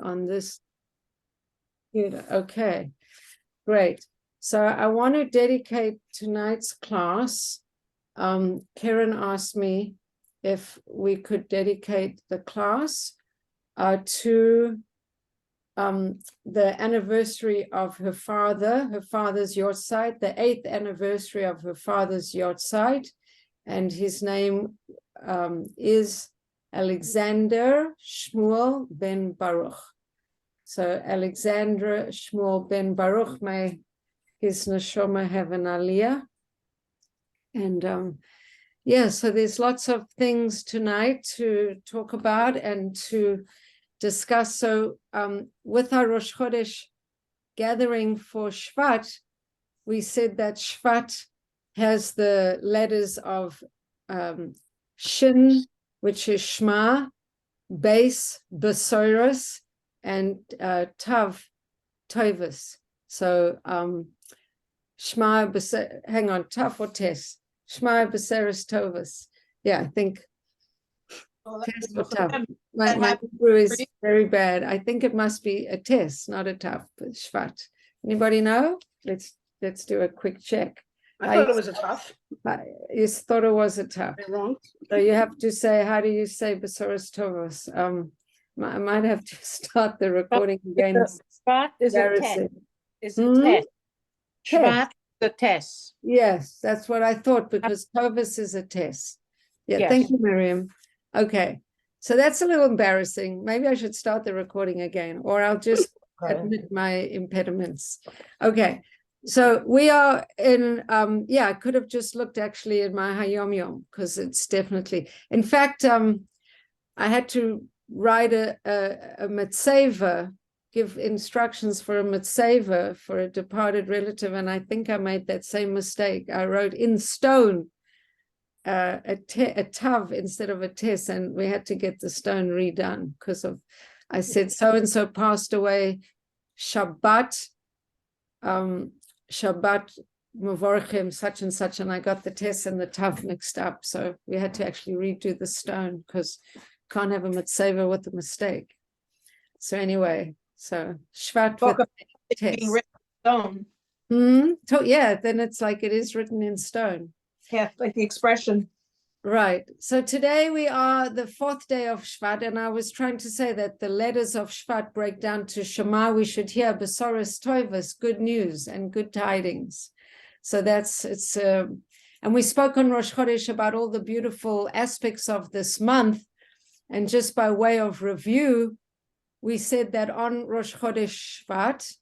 on this. Okay, great. So I want to dedicate tonight's class. Karen asked me if we could dedicate the class to the anniversary of her father's yahrzeit, the 8th anniversary of her father's yahrzeit, and his name is Alexander Shmuel ben Baruch. So Alexander Shmuel ben Baruch, may his neshama have an aliyah. And yeah, so there's lots of things tonight to talk about and to discuss. So with our Rosh Chodesh gathering for Shvat, we said that Shvat has the letters of Shin, which is Shema, Beis, Besoros, and Tav, Tovus. So Shema, hang on, Tav or Tes? Shema, Besoros, Tovus. Yeah, I think Tes or Tav. My Hebrew is very bad. I think it must be a Tes, not a Tav, but Shvat. Anybody know? Let's do a quick check. I thought it was a tough. You thought it was a tough. Wrong. So you have to say, how do you say Besoros Tovos? I might have to start the recording again. Shvat is a test. Is a test. Shvat is a test. Yes, that's what I thought, because Tovos is a test. Yeah, Yes. Thank you, Miriam. Okay, so that's a little embarrassing. Maybe I should start the recording again, or I'll just admit my impediments. Okay. So we are in, yeah, I could have just looked actually at my Hayom Yom, because it's definitely, in fact, I had to write a mitzvah, give instructions for a mitzvah for a departed relative, and I think I made that same mistake. I wrote in stone a tav instead of a tes, and we had to get the stone redone because of, I said so-and-so passed away Shabbat, Shabbat Mevorchim, such and such, and I got the tes and the tav mixed up. So we had to actually redo the stone because can't have a mitzvah with a mistake. So anyway, so Shvat with tes. Stone. Yeah, then it's like it is written in stone. Yeah, like the expression. Right. So today we are the 4th day of Shvat, and I was trying to say that the letters of Shvat break down to Shema. We should hear Besoros Tovos, good news and good tidings. So and we spoke on Rosh Chodesh about all the beautiful aspects of this month. And just by way of review, we said that on Rosh Chodesh Shvat,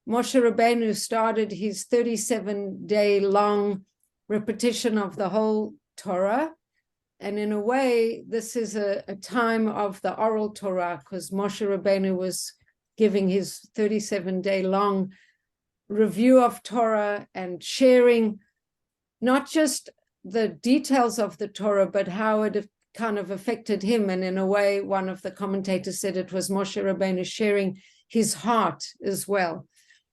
Moshe Rabbeinu started his 37-day long repetition of the whole Torah. And in a way, this is a time of the oral Torah, because Moshe Rabbeinu was giving his 37-day long review of Torah and sharing not just the details of the Torah, but how it kind of affected him. And in a way, one of the commentators said it was Moshe Rabbeinu sharing his heart as well,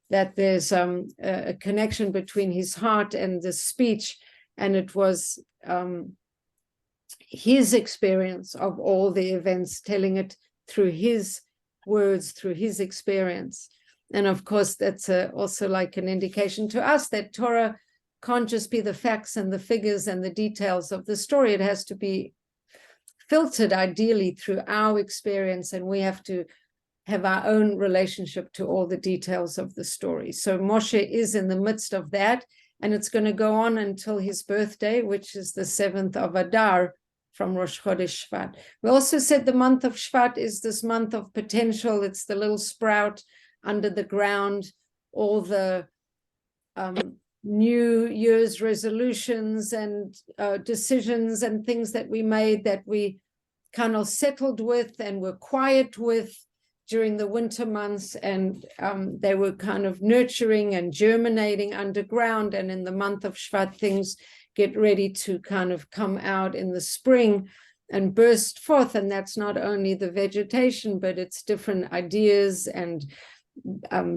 that there's a connection between his heart and the speech. And it was his experience of all the events, telling it through his words, through his experience. And of course, that's also like an indication to us that Torah can't just be the facts and the figures and the details of the story. It has to be filtered ideally through our experience, and we have to have our own relationship to all the details of the story. So Moshe is in the midst of that, and it's going to go on until his birthday, which is the 7th of Adar from Rosh Chodesh Shvat. We also said the month of Shvat is this month of potential. It's the little sprout under the ground, all the New Year's resolutions and decisions and things that we made that we kind of settled with and were quiet with during the winter months, and they were kind of nurturing and germinating underground. And in the month of Shvat, things get ready to kind of come out in the spring and burst forth. And that's not only the vegetation, but it's different ideas and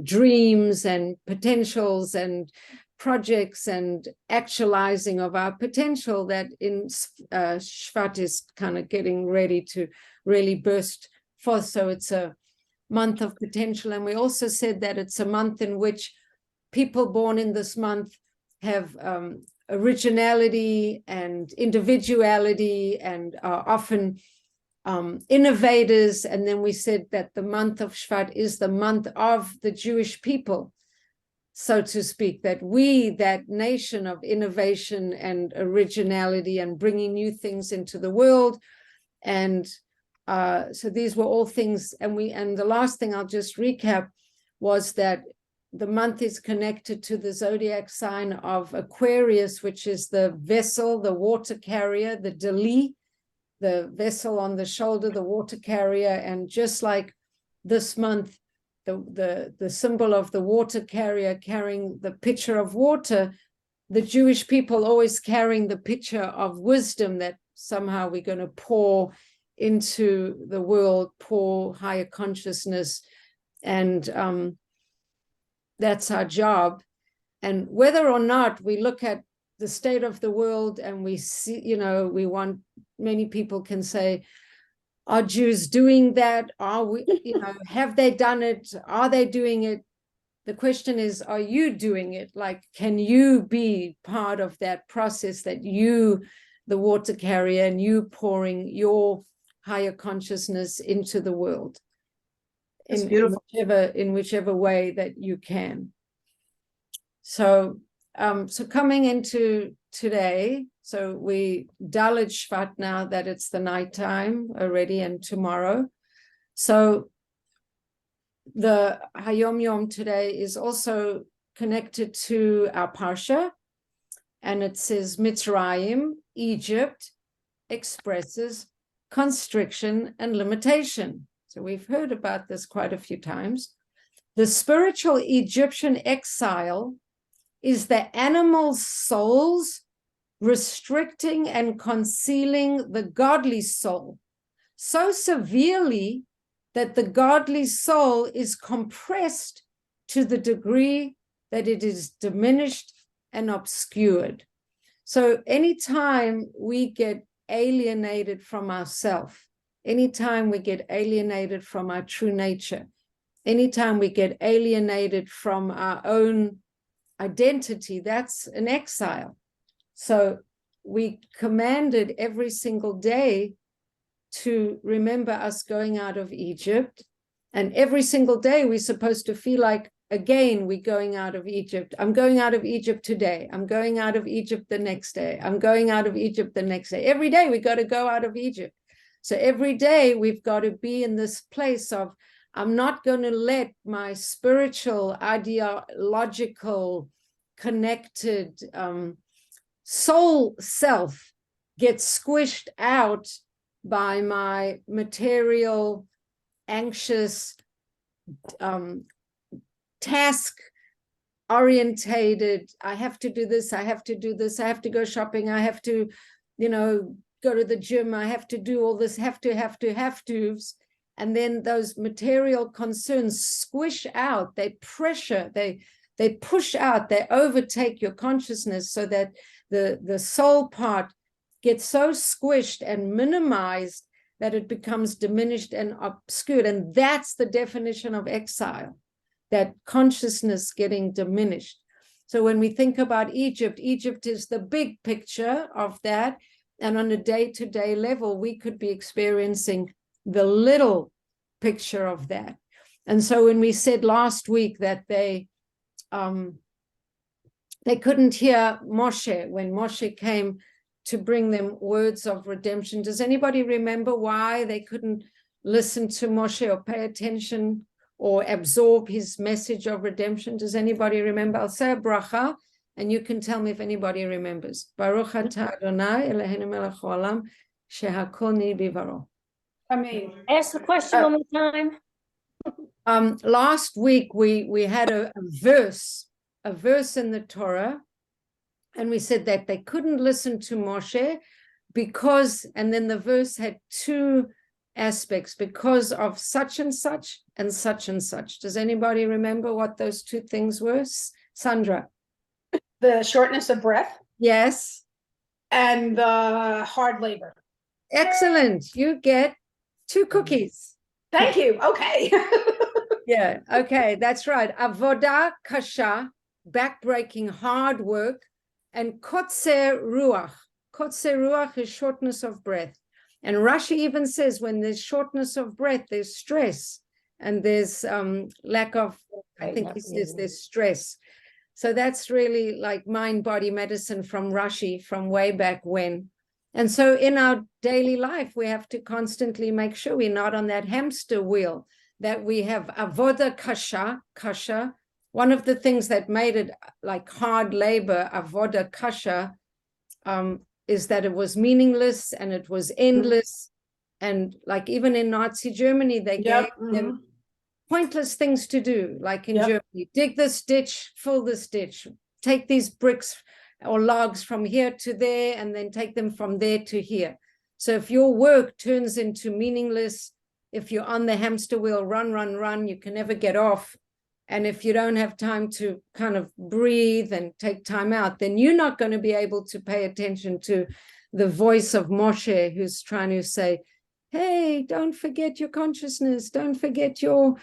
dreams and potentials and projects and actualizing of our potential that in Shvat is kind of getting ready to really burst forth. So it's a month of potential. And we also said that it's a month in which people born in this month have originality and individuality and are often innovators. And then we said that the month of Shvat is the month of the Jewish people, so to speak, that we, that nation of innovation and originality and bringing new things into the world. And so these were all things. And the last thing I'll just recap was that the month is connected to the zodiac sign of Aquarius, which is the vessel, the water carrier, the Deli, the vessel on the shoulder, the water carrier. And just like this month, the symbol of the water carrier carrying the pitcher of water, the Jewish people always carrying the pitcher of wisdom that somehow we're going to pour into the world, pour higher consciousness. And that's our job. And whether or not we look at the state of the world and we see, many people can say, are Jews doing that? Are we, have they done it? Are they doing it? The question is, are you doing it? Like, can you be part of that process, that you, the water carrier, and you pouring your higher consciousness into the world? In whichever way that you can. So coming into today, so we Dalet Shvat now that it's the nighttime already and tomorrow. So the Hayom Yom today is also connected to our Parsha, and it says Mitzrayim, Egypt, expresses constriction and limitation. So we've heard about this quite a few times. The spiritual Egyptian exile is the animal souls restricting and concealing the godly soul so severely that the godly soul is compressed to the degree that it is diminished and obscured. So anytime we get alienated from ourselves, anytime we get alienated from our true nature, anytime we get alienated from our own identity, that's an exile. So we commanded every single day to remember us going out of Egypt. And every single day we're supposed to feel like, again, we're going out of Egypt. I'm going out of Egypt today. I'm going out of Egypt the next day. I'm going out of Egypt the next day. Every day we got to go out of Egypt. So every day we've got to be in this place of, I'm not going to let my spiritual, ideological, connected soul self get squished out by my material, anxious, task-orientated, I have to do this, I have to do this, I have to go shopping, I have to, go to the gym, I have to do all this, have to's. And then those material concerns squish out, they pressure, they push out, they overtake your consciousness so that the soul part gets so squished and minimized that it becomes diminished and obscured. And that's the definition of exile, that consciousness getting diminished. So when we think about Egypt, Egypt is the big picture of that. And on a day-to-day level, we could be experiencing the little picture of that. And so when we said last week that they couldn't hear Moshe when Moshe came to bring them words of redemption, does anybody remember why they couldn't listen to Moshe or pay attention or absorb his message of redemption? Does anybody remember? I'll say a bracha, and you can tell me if anybody remembers. Baruch atah Adonai Eloheinu melech haolam shehakol niheh bidvaro. I mean, Ask the question one more time. Last week we had a verse in the Torah, and we said that they couldn't listen to Moshe because, and then the verse had two aspects, because of such and such and such and such. Does anybody remember what those two things were? Sandra? the shortness of breath Yes. and the hard labor. Excellent. You get 2 cookies. Thank you. Okay. Yeah, okay, that's right. Avodah kasha, backbreaking, hard work, and kotzer ruach. Kotzer ruach is shortness of breath. And Rashi even says when there's shortness of breath, there's stress, and there's lack of, I think he says there's stress. So that's really like mind-body medicine from Rashi from way back when. And so in our daily life, we have to constantly make sure we're not on that hamster wheel, that we have avodah kasha. One of the things that made it like hard labor, avodah kasha, is that it was meaningless and it was endless. And like even in Nazi Germany, they gave them pointless things to do, like in Germany, dig this ditch, fill this ditch, take these bricks or logs from here to there, and then take them from there to here. So if your work turns into meaningless, if you're on the hamster wheel, run, you can never get off. And if you don't have time to kind of breathe and take time out, then you're not going to be able to pay attention to the voice of Moshe, who's trying to say, hey, don't forget your consciousness, don't forget your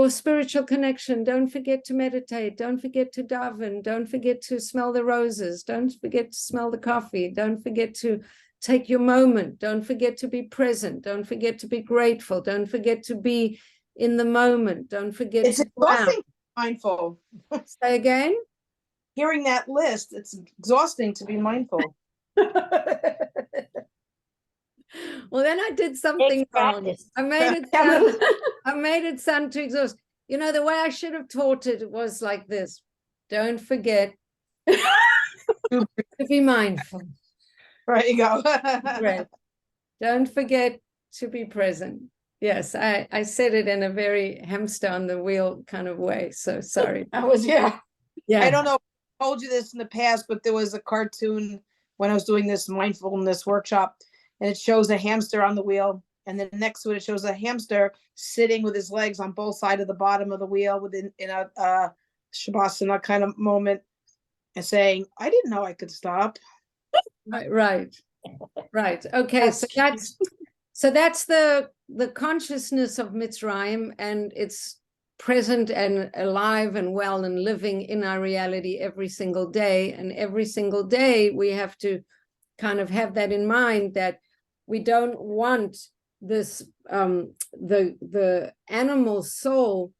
spiritual connection, don't forget to meditate, don't forget to daven, don't forget to smell the roses, don't forget to smell the coffee, don't forget to take your moment, don't forget to be present, don't forget to be grateful, don't forget to be in the moment, don't forget It's to exhausting to be mindful. Say again? Hearing that list, it's exhausting to be mindful. Well, then I did something wrong. I made it sound too exhausting. You know, the way I should have taught it was like this. Don't forget to be mindful. Right, you go. Right. Don't forget to be present. Yes, I said it in a very hamster on the wheel kind of way. So sorry. That was, Yeah. I don't know if I told you this in the past, but there was a cartoon when I was doing this mindfulness workshop, and it shows a hamster on the wheel, and then next to it, it shows a hamster sitting with his legs on both sides of the bottom of the wheel in a shavasana kind of moment, and saying, I didn't know I could stop. Right. Okay, so that's the consciousness of Mitzrayim, and it's present and alive and well and living in our reality every single day. And every single day we have to kind of have that in mind, that we don't want this the animal soul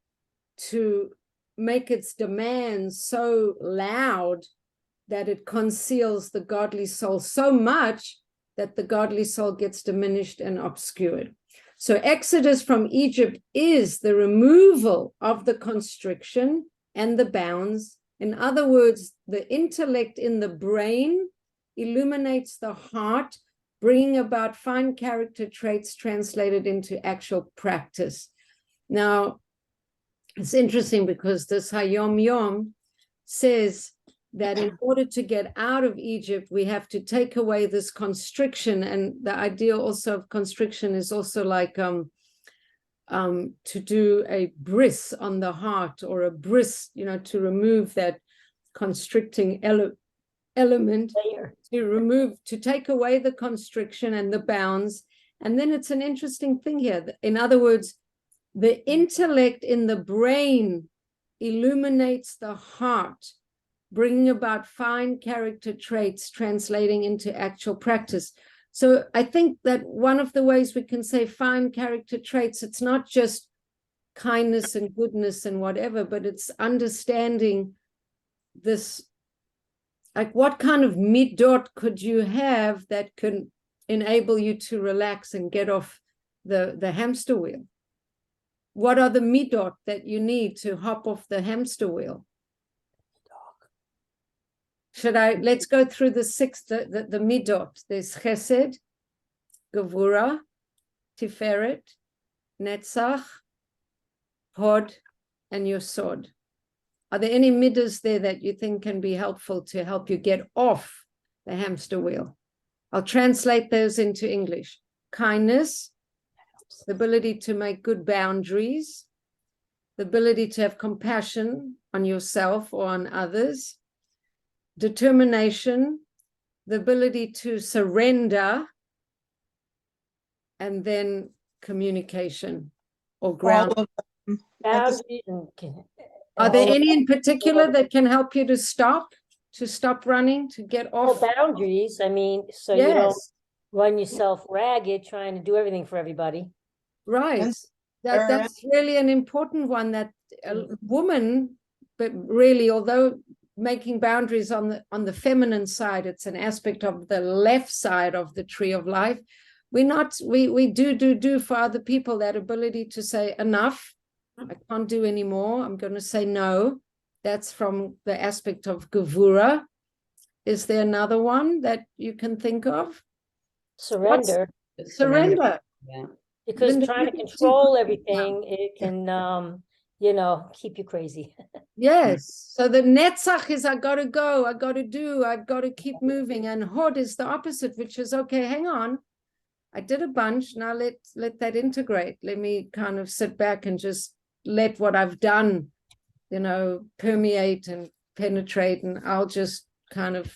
to make its demands so loud that it conceals the godly soul so much that the godly soul gets diminished and obscured. So Exodus from Egypt is the removal of the constriction and the bounds. In other words, the intellect in the brain illuminates the heart, bringing about fine character traits translated into actual practice. Now, it's interesting because this Hayom Yom says that in order to get out of Egypt, we have to take away this constriction. And the idea also of constriction is also like to do a bris on the heart, or a bris, to remove that constricting element, to take away the constriction and the bounds. And then it's an interesting thing here. In other words, the intellect in the brain illuminates the heart, bringing about fine character traits translating into actual practice. So I think that one of the ways we can say fine character traits, it's not just kindness and goodness and whatever, but it's understanding this, like what kind of midot could you have that can enable you to relax and get off the hamster wheel? What are the midot that you need to hop off the hamster wheel? Let's go through the six, the midot. There's chesed, gevura, tiferet, netzach, hod, and yosod. Are there any midas there that you think can be helpful to help you get off the hamster wheel? I'll translate those into English. Kindness, the ability to make good boundaries, the ability to have compassion on yourself or on others, determination, the ability to surrender, and then communication or ground. All of boundaries Are there any in particular that can help you to stop running, to get off? boundaries? I mean, so you don't Yes, run yourself ragged trying to do everything for everybody. right. And- That's really an important one, that a woman, but really, although making boundaries on the feminine side, it's an aspect of the left side of the tree of life. We do for other people, that ability to say enough, I can't do anymore, I'm going to say no. That's from the aspect of Gevura. Is there another one that you can think of? Surrender. Surrender. Yeah. Because Linda, trying you to can control see- everything, it can, keep you crazy. Yes. So the netzach is I got to go, I got to do, I've got to keep moving. And hod is the opposite, which is, okay, hang on. I did a bunch. Now let that integrate. Let me kind of sit back and just let what I've done, permeate and penetrate. And I'll just kind of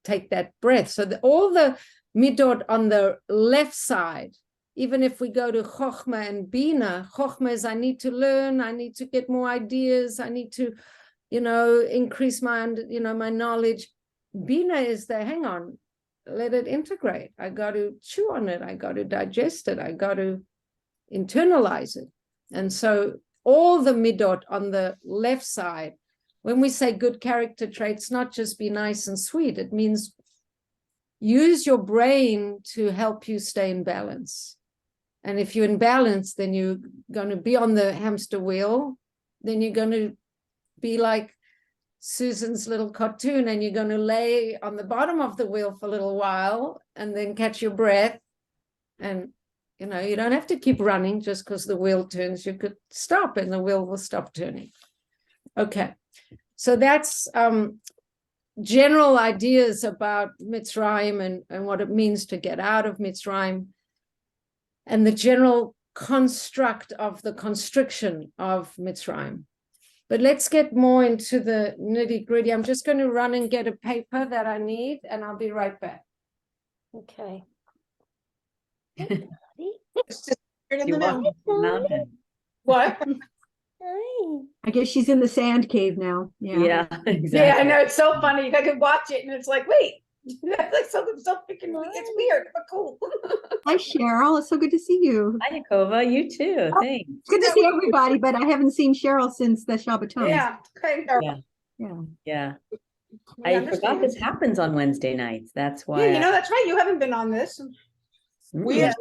take that breath. So all the midot on the left side, even if we go to Chochmah and Bina, Chochmah is I need to learn, I need to get more ideas, I need to, increase my, my knowledge. Bina is the, hang on, let it integrate. I got to chew on it. I got to digest it. I got to internalize it. And so all the midot on the left side, when we say good character traits, not just be nice and sweet, it means use your brain to help you stay in balance. And if you're in balance, then you're going to be on the hamster wheel. Then you're going to be like Susan's little cartoon, and you're going to lay on the bottom of the wheel for a little while and then catch your breath. And, you don't have to keep running just because the wheel turns. You could stop and the wheel will stop turning. Okay. So that's general ideas about Mitzrayim and what it means to get out of Mitzrayim, and the general construct of the constriction of Mitzrayim. But let's get more into the nitty-gritty. I'm just going to run and get a paper that I need, and I'll be right back. Okay. It's just weird in You the walk middle. up the mountain. What? I guess she's in the sand cave now. Yeah. Yeah, exactly. Yeah, I know, it's so funny. I could watch it and it's like, wait, that's like something so freaking, it's weird, but cool. Hi, Cheryl. It's so good to see you. Hi, Nikova. You too. Thanks. Good to see everybody, but I haven't seen Cheryl since the Shabbaton. Yeah. Okay. Yeah. Yeah. Yeah. We I forgot understand. this happens on Wednesday nights. That's why. Yeah, that's right. You haven't been on this. We Yeah. have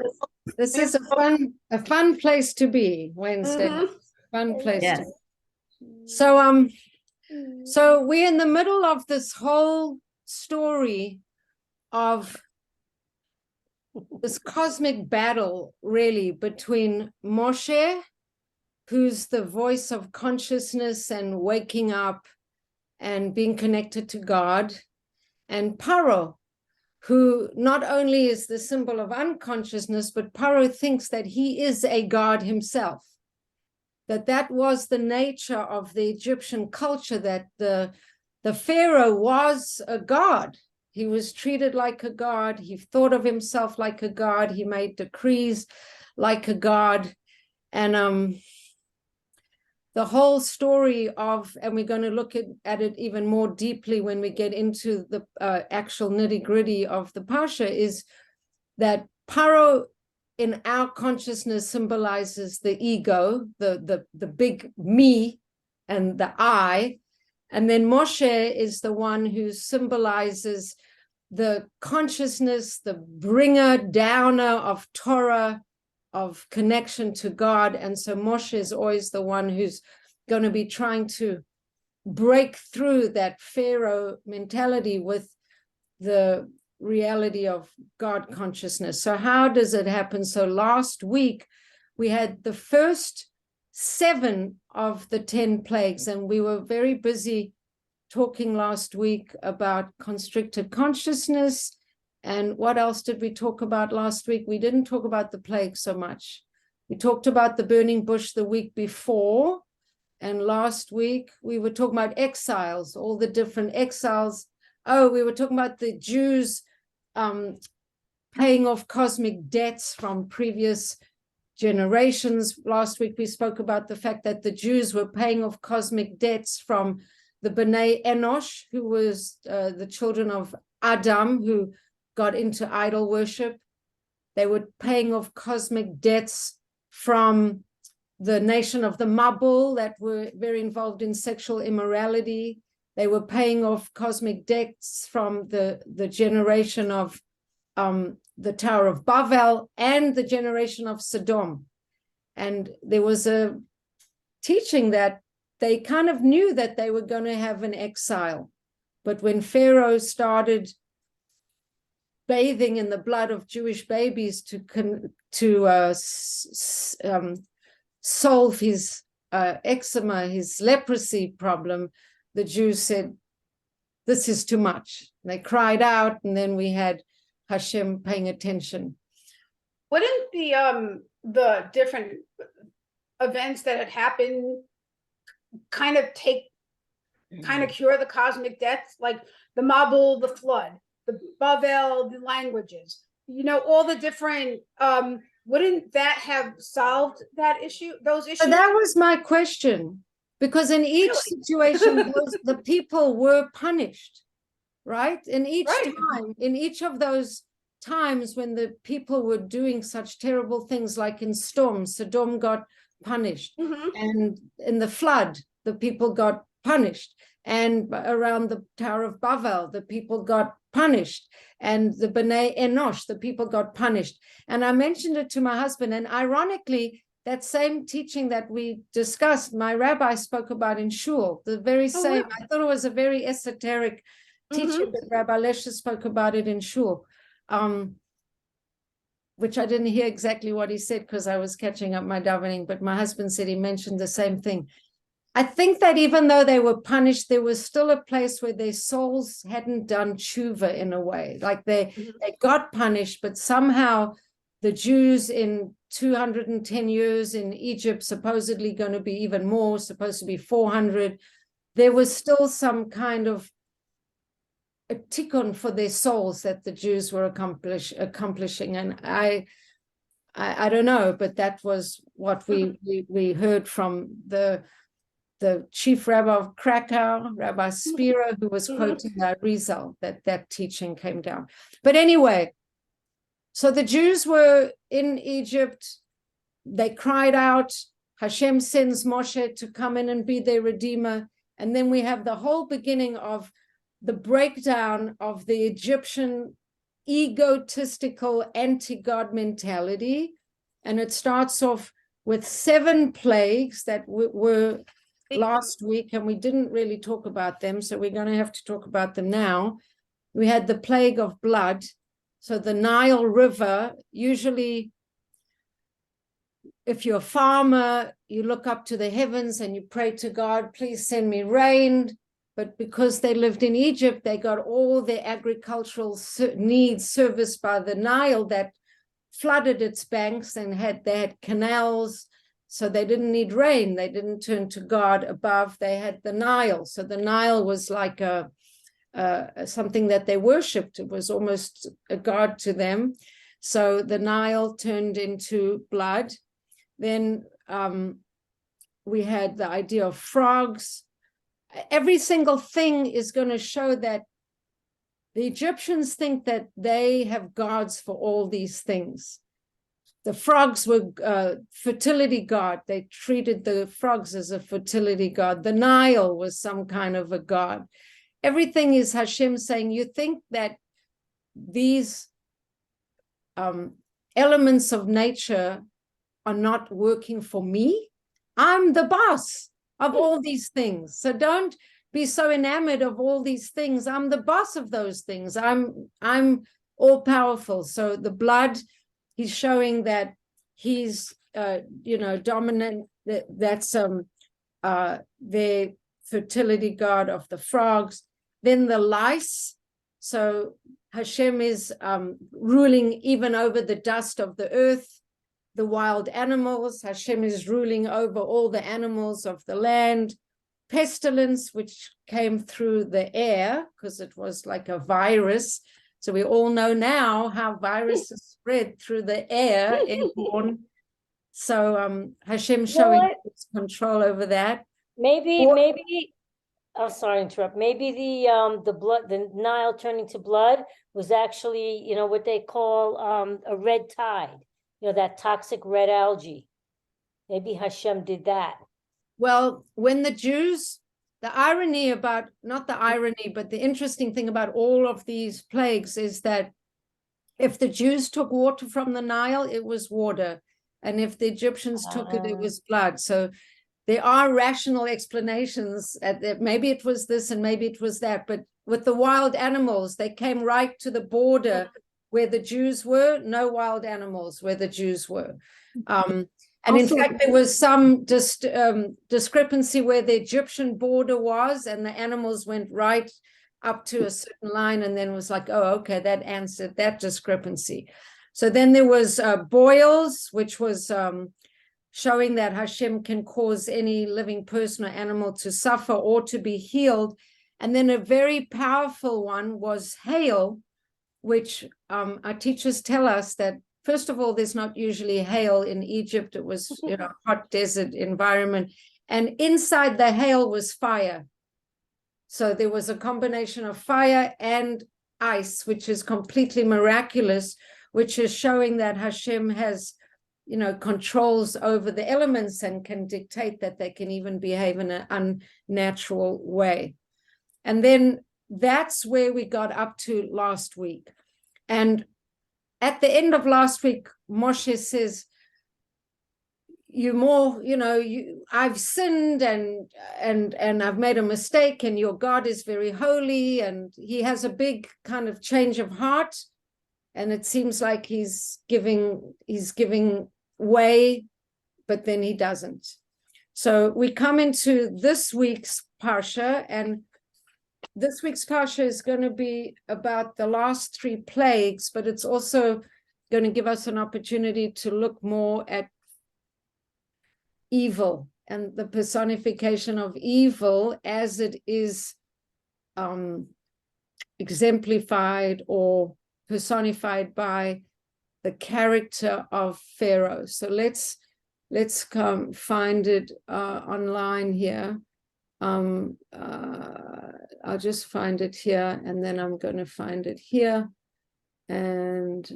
This is a fun place to be, Wednesday. Mhm. Fun place to Yes. be. So we're in the middle of this whole story of this cosmic battle, really, between Moshe, who's the voice of consciousness and waking up and being connected to God, and Paro, who not only is the symbol of unconsciousness, but Paro thinks that he is a god himself. That was the nature of the Egyptian culture, that the Pharaoh was a god. He was treated like a god. He thought of himself like a god. He made decrees like a god. And the whole story of, and we're going to look at it even more deeply when we get into the actual nitty-gritty of the Parsha, is that Paro in our consciousness symbolizes the ego, the big me and the I. And then Moshe is the one who symbolizes the consciousness, the bringer, downer of Torah, of connection to God. And so Moshe is always the one who's going to be trying to break through that Pharaoh mentality with the reality of God consciousness. So how does it happen? So last week we had the first 7 of the 10 plagues, and we were very busy talking last week about constricted consciousness. And what else did we talk about last week? We didn't talk about the plague so much. We talked about the burning bush the week before. And last week we were talking about exiles, all the different exiles. Oh, we were talking about the Jews paying off cosmic debts from previous generations. Last week we spoke about the fact that the Jews were paying off cosmic debts from the B'nai Enosh, who was the children of Adam, who got into idol worship. They were paying off cosmic debts from the nation of the Mabul that were very involved in sexual immorality. They were paying off cosmic debts from the generation of the Tower of Babel and the generation of Sodom. And there was a teaching that they kind of knew that they were going to have an exile. But when Pharaoh started bathing in the blood of Jewish babies to solve his eczema, his leprosy problem, the Jews said, this is too much. They cried out, and then we had Hashem paying attention. Wouldn't the different events that had happened kind of cure the cosmic debts, like the Mabul, the flood, the Babel, the languages, all the different, wouldn't that have solved that issue, those issues? So that was my question, because in each situation, the people were punished, right? In each time, in each of those times when the people were doing such terrible things, like in Sodom got punished, and in the flood, the people got punished, and around the Tower of Babel, the people got punished, and the B'nai Enosh, the people got punished. And I mentioned it to my husband, and ironically, that same teaching that we discussed, my rabbi spoke about in shul, the very same. Wow. I thought it was a very esoteric teaching, but Rabbi Lesher spoke about it in shul, which I didn't hear exactly what he said because I was catching up my davening, but my husband said he mentioned the same thing. I think that even though they were punished, there was still a place where their souls hadn't done tshuva in a way. Like they got punished, but somehow the Jews in 210 years in Egypt, supposedly going to be even more, supposed to be 400, there was still some kind of a tikkun for their souls that the Jews were accomplishing. And I don't know, but that was what we heard from the chief rabbi of Krakow, Rabbi Spira, who was quoting the Arizal, that teaching came down. But anyway, so the Jews were in Egypt. They cried out. Hashem sends Moshe to come in and be their redeemer. And then we have the whole beginning of the breakdown of the Egyptian egotistical anti-God mentality. And it starts off with 7 plagues that were last week, and we didn't really talk about them, so we're going to have to talk about them now. We had the plague of blood. So the Nile River, usually if you're a farmer, you look up to the heavens and you pray to God, please send me rain. But because they lived in Egypt, they got all their agricultural needs serviced by the Nile that flooded its banks, and they had canals, so they didn't need rain. They didn't turn to God above. They had the Nile. So the Nile was like something that they worshipped. It was almost a god to them. So the Nile turned into blood. Then we had the idea of frogs. Every single thing is going to show that the Egyptians think that they have gods for all these things. The frogs were fertility god. They treated the frogs as a fertility god. The Nile was some kind of a god. Everything is Hashem saying, you think that these elements of nature are not working for me? I'm the boss of all these things. So don't be so enamored of all these things. I'm the boss of those things. I'm all powerful. So the blood, he's showing that he's dominant. That's the fertility god of the frogs. Then the lice. So Hashem is ruling even over the dust of the earth. The wild animals, Hashem is ruling over all the animals of the land. Pestilence, which came through the air, because it was like a virus. So we all know now how viruses spread through the air, airborne. So Hashem know showing what? his control over that. Maybe, Or- I'm sorry to interrupt. Maybe the blood, the Nile turning to blood was actually, what they call a red tide, that toxic red algae. Maybe Hashem did that. Well, when the Jews, the irony about, not the irony, but the interesting thing about all of these plagues is that if the Jews took water from the Nile, it was water. And if the Egyptians took it, it was blood. So there are rational explanations. Maybe it was this and maybe it was that. But with the wild animals, they came right to the border where the Jews were. No wild animals where the Jews were. And in fact, there was some discrepancy where the Egyptian border was, and the animals went right up to a certain line, and then was like, oh, okay, that answered that discrepancy. So then there was boils, which was showing that Hashem can cause any living person or animal to suffer or to be healed. And then a very powerful one was hail, which our teachers tell us that, first of all, there's not usually hail in Egypt. It was, hot desert environment. And inside the hail was fire. So there was a combination of fire and ice, which is completely miraculous, which is showing that Hashem has, controls over the elements and can dictate that they can even behave in an unnatural way. And then that's where we got up to last week. And at the end of last week, Moshe says, I've sinned and I've made a mistake, and your God is very holy. And he has a big kind of change of heart. And it seems like he's giving way, but then he doesn't. So we come into this week's Parsha, and this week's Parsha is going to be about the last three plagues, but it's also going to give us an opportunity to look more at evil and the personification of evil as it is exemplified or personified by the character of Pharaoh. So let's come find it online here. I'll just find it here, and then I'm going to find it here and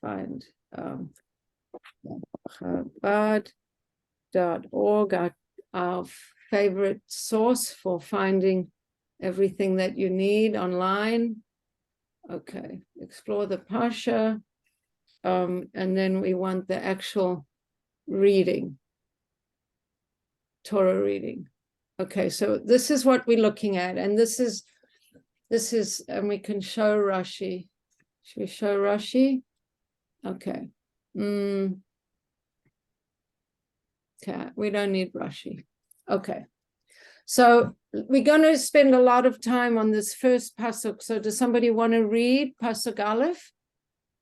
find Chabad.org, our favorite source for finding everything that you need online. Okay, explore the Parsha, and then we want the actual reading, Torah reading. Okay, so this is what we're looking at, and this is, and we can show Rashi. Should we show Rashi? Okay. Okay, we don't need Rashi. Okay. So we're going to spend a lot of time on this first pasuk. So does somebody want to read pasuk Aleph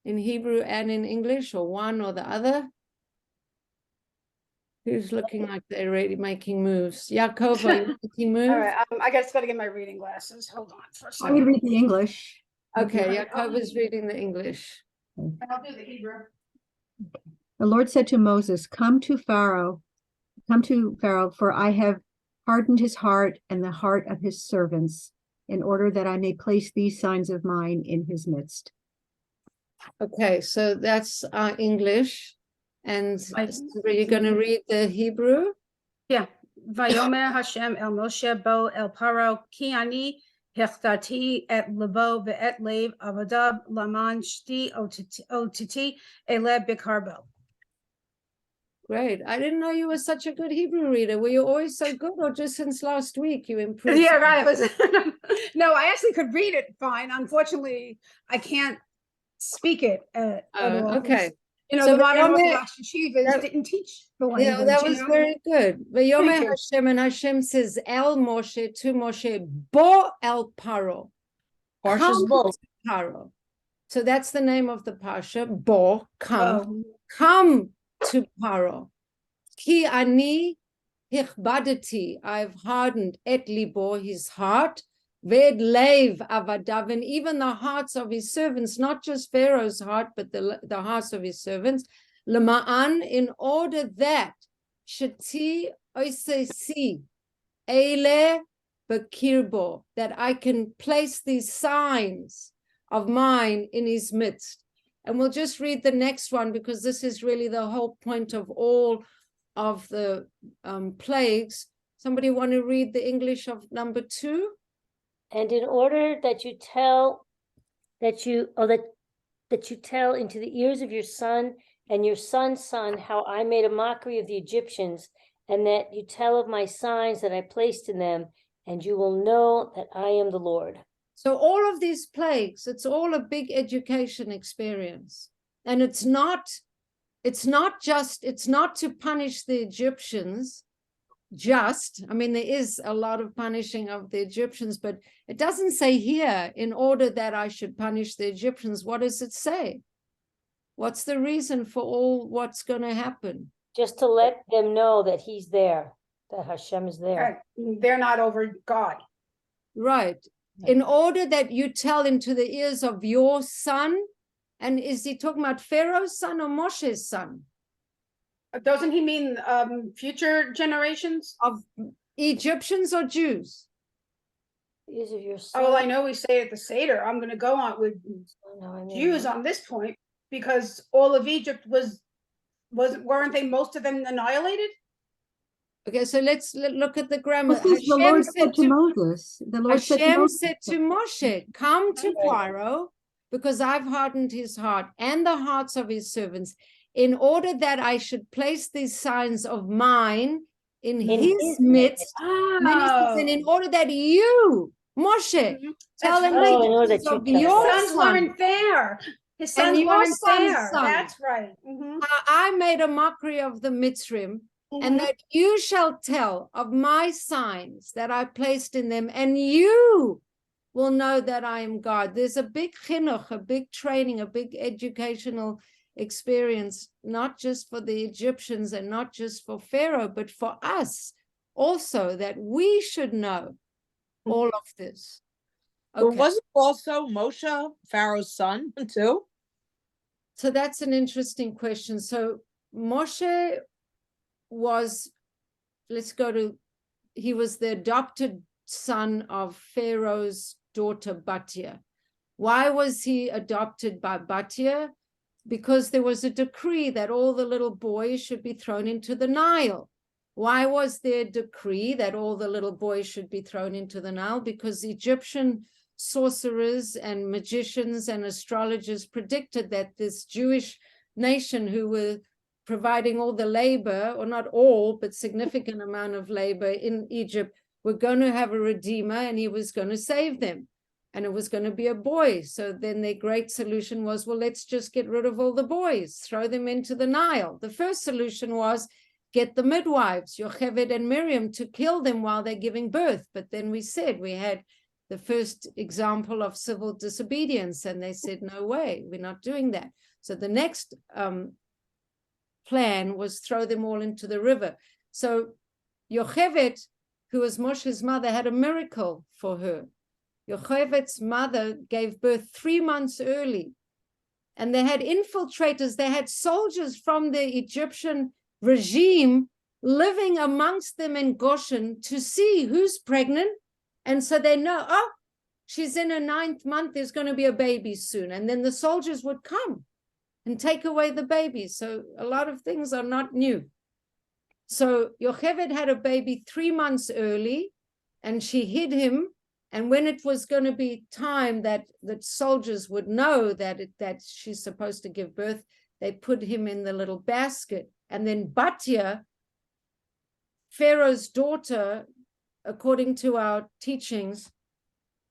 in Hebrew and in English, or one or the other? Who's looking like they're already making moves? Yaakov, are you making moves? All right, I guess got to get my reading glasses. Hold on for a I would second. read the English. Okay, Yaakov is reading the English. I'll do the Hebrew. The Lord said to Moses, come to Pharaoh, for I have hardened his heart and the heart of his servants, in order that I may place these signs of mine in his midst. Okay, so that's English. And are you going to read the Hebrew? Yeah. Vayomer Hashem el Moshe bo el Paro ki ani hechtati et lebo ve'et lev avadav laman shti otiti ele bikarbo. Great. I didn't know you were such a good Hebrew reader. Were you always so good, or just since last week you improved? Yeah, right. No, I actually could read it fine. Unfortunately, I can't speak it at all. Okay. So the modern Vayomer- Orthodox yeshivas didn't teach the language. Yeah, that was very good. Vayomer Thank you. Hashem, and Hashem says, El Moshe, to Moshe, Bo El Paro. Parsha's Come both. to Paro. So that's the name of the Parsha, Bo, come. Oh. Come to Paro. Ki ani hichbadati, I've hardened et libo, his heart, ved lev avadav, and even the hearts of his servants, not just Pharaoh's heart, but the hearts of his servants, Lema'an, in order that sheti oisesi ele bekirbo, that I can place these signs of mine in his midst. And we'll just read the next one, because this is really the whole point of all of the plagues. Somebody want to read the English of number 2? And in order that you tell that you tell into the ears of your son and your son's son how I made a mockery of the Egyptians, and that you tell of my signs that I placed in them, and you will know that I am the Lord. So all of these plagues, it's all a big education experience. And it's not to punish the Egyptians just. I mean, there is a lot of punishing of the Egyptians, but it doesn't say here, in order that I should punish the Egyptians. What does it say? What's the reason for all what's going to happen? Just to let them know that he's there, that Hashem is there. They're not over God. Right. In order that you tell into the ears of your son. And is he talking about Pharaoh's son or Moshe's son? Doesn't he mean future generations? Of Egyptians or Jews? Ears of your son. Oh, I know we say it at the Seder. I'm going to go on with No, Jews on this point, because all of Egypt weren't they most of them annihilated? Okay, so let's look at the grammar. The Lord said to Moses, the Lord Hashem said said to Moshe, come to Pharaoh, because I've hardened his heart and the hearts of his servants, in order that I should place these signs of mine in his midst. And then he says, and in order that you, Moshe, tell him right. In order that you of tell your His sons son, weren't there. His and sons your weren't son's there. son. That's right. how I made a mockery of the Mitzrim, and that you shall tell of my signs that I placed in them, and you will know that I am God. There's a big chinuch, a big training, a big educational experience, not just for the Egyptians and not just for Pharaoh, but for us also, that we should know all of this. Or wasn't also Moshe Pharaoh's son too? So that's an interesting question. So Moshe was, he was the adopted son of Pharaoh's daughter Batia. Why was he adopted by Batia? Because there was a decree that all the little boys should be thrown into the Nile. Why was there a decree that all the little boys should be thrown into the Nile? Because Egyptian sorcerers and magicians and astrologers predicted that this Jewish nation, who were providing all the labor, or not all, but significant amount of labor in Egypt, were going to have a redeemer, and he was going to save them. And it was going to be a boy. So then their great solution was, well, let's just get rid of all the boys, throw them into the Nile. The first solution was get the midwives, Yocheved and Miriam, to kill them while they're giving birth. But then we said we had the first example of civil disobedience, and they said, no way, we're not doing that. So the next plan was throw them all into the river. So Yocheved, who was Moshe's mother, had a miracle for her. Yocheved's mother gave birth 3 months early, and they had infiltrators. They had soldiers from the Egyptian regime living amongst them in Goshen to see who's pregnant. And so they know, oh, she's in her 9th month, there's going to be a baby soon. And then the soldiers would come and take away the baby. So a lot of things are not new. So Yocheved had a baby 3 months early, and she hid him. And when it was going to be time that the soldiers would know that she's supposed to give birth, they put him in the little basket. And then Batia, Pharaoh's daughter, according to our teachings,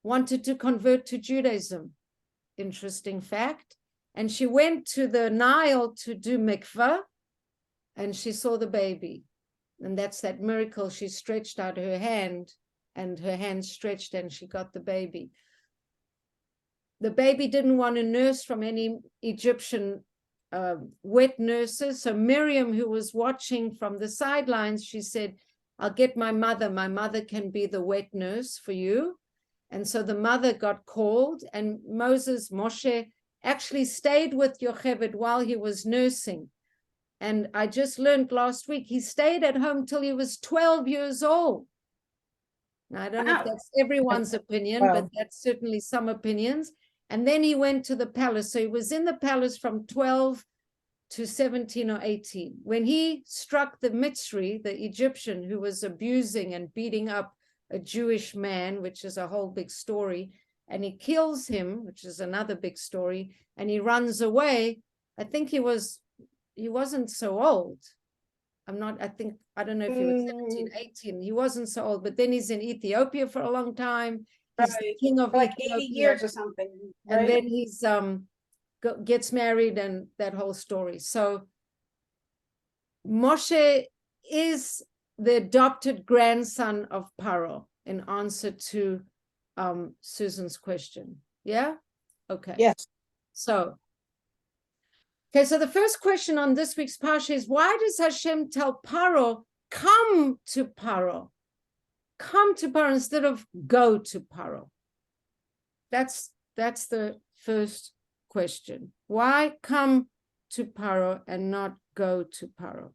wanted to convert to Judaism. Interesting fact. And she went to the Nile to do mikvah, and she saw the baby. And that's that miracle. She stretched out her hand, and her hand stretched, and she got the baby. The baby didn't want a nurse from any Egyptian wet nurses. So Miriam, who was watching from the sidelines, she said, I'll get my mother. My mother can be the wet nurse for you. And so the mother got called, and Moshe, actually stayed with Yocheved while he was nursing. And I just learned last week, he stayed at home till he was 12 years old. Now, I don't know if Wow. that's everyone's opinion, but Wow. that's certainly some opinions. And then he went to the palace. So he was in the palace from 12 to 17 or 18. When he struck the Mitzri, the Egyptian who was abusing and beating up a Jewish man, which is a whole big story, and he kills him, which is another big story, and he runs away. I think he wasn't so old. I don't know if he was 17, 18. He wasn't so old, but then he's in Ethiopia for a long time. He's the Right. king of For like Ethiopia. 80 years or something. And right? then he's gets married and that whole story. So Moshe is the adopted grandson of Paro, in answer to Susan's question. Yeah? Okay. Yes. So the first question on this week's Parsha is, why does Hashem tell Paro, come to Paro? Come to Paro instead of go to Paro. That's the first question. Why come to Paro and not go to Paro?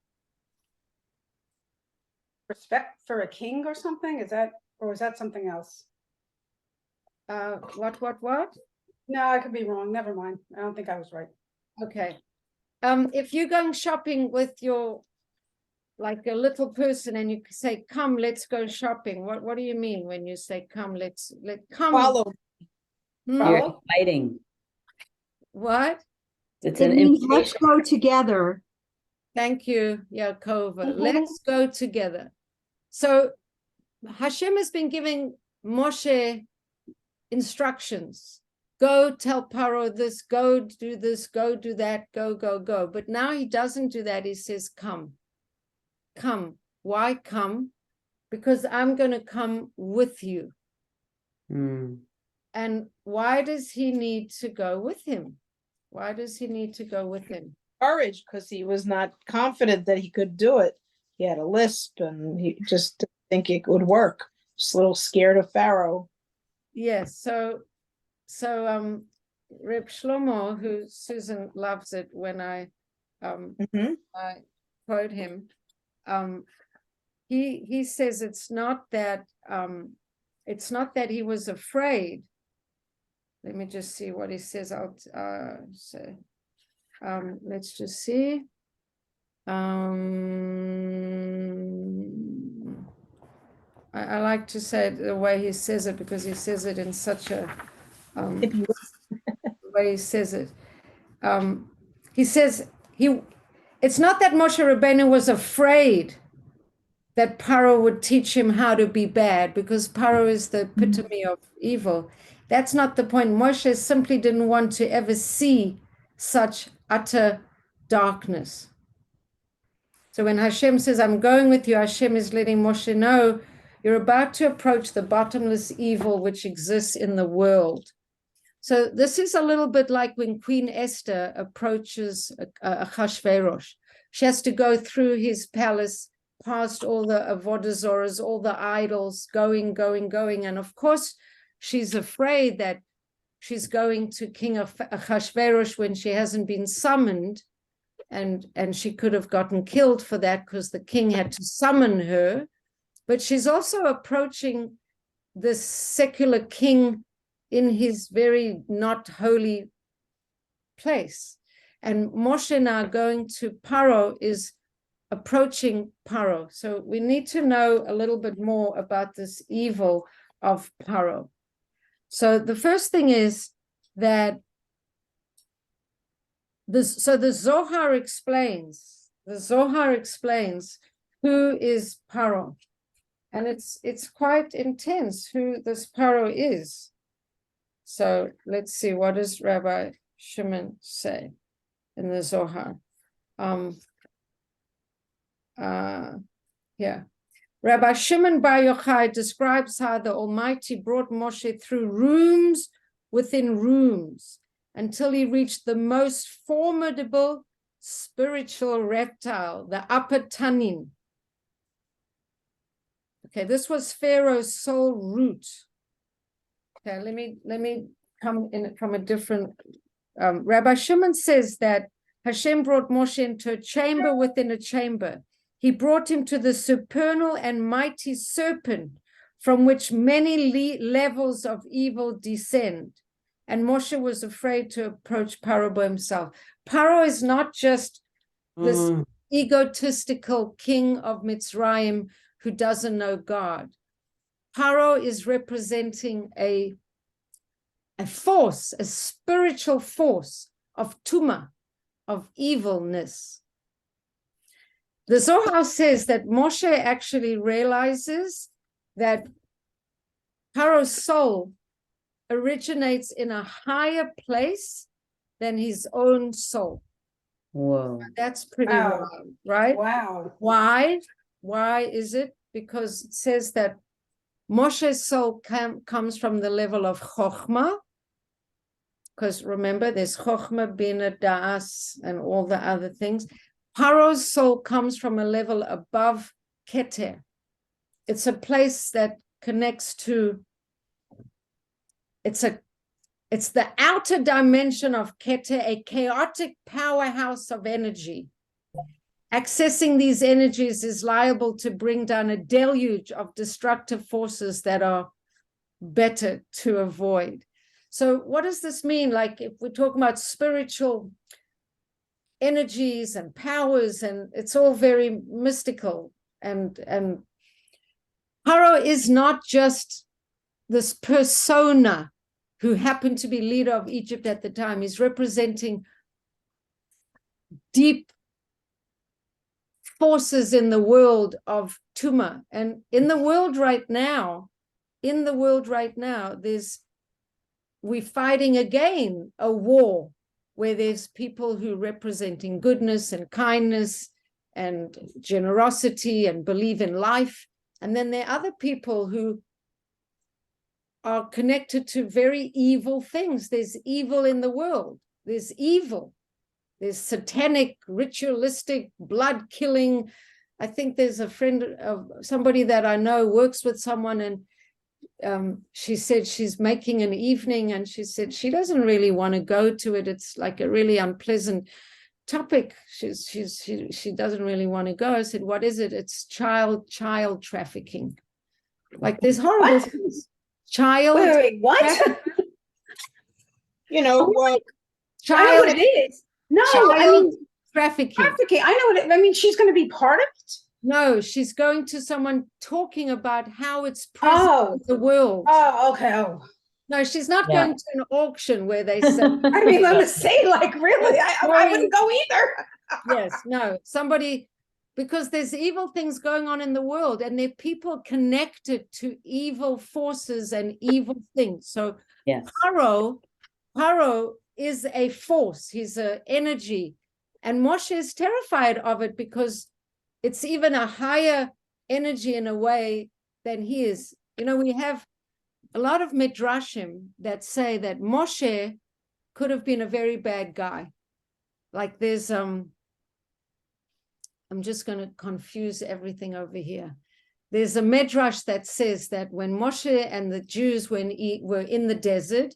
Respect for a king or something? Is that something else? What? No, I could be wrong. Never mind. I don't think I was right. Okay. If you're going shopping with your, like a little person, and you say, come, let's go shopping. What do you mean when you say, come, come? Follow. You're Follow? inviting. What? It's It an means let's invitation. go together. Thank you, Yaakova. Let's go together. So Hashem has been giving Moshe instructions. Go tell Paro this, go do this, go do that, go, go, go. But now he doesn't do that. He says, come. Come. Why come? Because I'm going to come with you. Mm. And why does he need to go with him? Why does he need to go with him? Courage, because he was not confident that he could do it. He had a lisp and he just didn't think it would work. Just a little scared of Pharaoh. Yes. So Reb Shlomo, who Susan loves it when I I quote him, he says it's not that he was afraid. Let me just see what he says. I'll say. Let's just see. I like to say it the way he says it, because he says it in such a the way he says it. He says it's not that Moshe Rabbeinu was afraid that Paro would teach him how to be bad, because Paro is the epitome of evil. That's not the point. Moshe simply didn't want to ever see such utter darkness. So when Hashem says, I'm going with you, Hashem is letting Moshe know, you're about to approach the bottomless evil which exists in the world. So this is a little bit like when Queen Esther approaches Achashverosh. She has to go through his palace, past all the avodah zorahs, all the idols, going. And of course, she's afraid that she's going to King Achashverosh when she hasn't been summoned. And she could have gotten killed for that, because the king had to summon her. But she's also approaching this secular king in his very not holy place. And Moshe now going to Paro is approaching Paro. So we need to know a little bit more about this evil of Paro. So the first thing is that the Zohar explains who is Paro. And it's quite intense who this Paro is. So let's see, what does Rabbi Shimon say in the Zohar? Rabbi Shimon Bar Yochai describes how the Almighty brought Moshe through rooms within rooms until he reached the most formidable spiritual reptile, the upper Tanin. Okay, this was Pharaoh's soul root. Okay, let me come in from a different. Rabbi Shimon says that Hashem brought Moshe into a chamber within a chamber. He brought him to the supernal and mighty serpent, from which many levels of evil descend. And Moshe was afraid to approach Paro by himself. Paro is not just this egotistical king of Mitzrayim who doesn't know God. Paro is representing a force, a spiritual force of tumah, of evilness. The Zohar says that Moshe actually realizes that Paro's soul originates in a higher place than his own soul. Whoa. That's pretty Wow. wild, right? Wow. Why? Why is it? Because it says that Moshe's soul comes from the level of Chokhmah, because remember, there's Chokhmah, Bina, Da'as, and all the other things. Paro's soul comes from a level above Keter. It's a place that connects to, it's the outer dimension of Keter, a chaotic powerhouse of energy. Accessing these energies is liable to bring down a deluge of destructive forces that are better to avoid. So what does this mean? Like if we're talking about spiritual energies and powers, and it's all very mystical, and Paro is not just this persona who happened to be leader of Egypt at the time. He's representing deep forces in the world of tumah. And in the world right now, we're fighting again a war where there's people who representing goodness and kindness and generosity and believe in life. And then there are other people who are connected to very evil things. There's evil in the world. There's evil. There's satanic, ritualistic, blood killing. I think there's a friend of somebody that I know works with someone, and she said she's making an evening, and she said she doesn't really want to go to it. It's like a really unpleasant topic. She doesn't really want to go. I said, what is it? It's child trafficking. Like there's horrible things. Child. Wait, what? You know, I know Child what it is. No, I child mean, trafficking. trafficking. I know what it, I mean, she's going to be part of it. No, she's going to someone talking about how it's present in the world. Oh, okay. Oh, No, she's not Yeah. going to an auction where they sell. I mean, let me say, like, really, I wouldn't go either. Yes, no, somebody, because there's evil things going on in the world, and there are people connected to evil forces and evil things. So Yes. Paro is a force, he's an energy, and Moshe is terrified of it because it's even a higher energy in a way than he is. You know, we have a lot of midrashim that say that Moshe could have been a very bad guy. Like there's I'm just going to confuse everything over here. There's a midrash that says that when Moshe and the Jews were in the desert,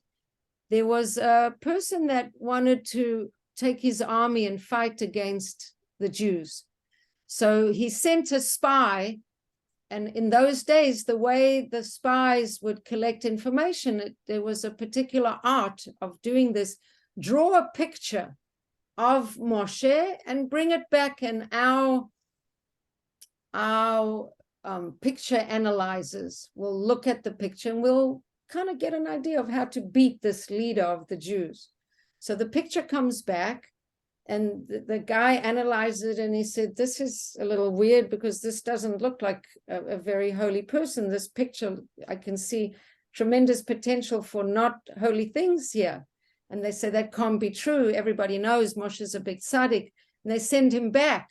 there was a person that wanted to take his army and fight against the Jews. So he sent a spy, and in those days, the way the spies would collect information, there was a particular art of doing this. Draw a picture of Moshe and bring it back, and our picture analyzers will look at the picture and we'll kind of get an idea of how to beat this leader of the Jews. So the picture comes back, and the guy analyzed it, and he said, this is a little weird because this doesn't look like a very holy person. This picture, I can see tremendous potential for not holy things here. And they say that can't be true. Everybody knows Moshe's a big tzaddik. And they send him back,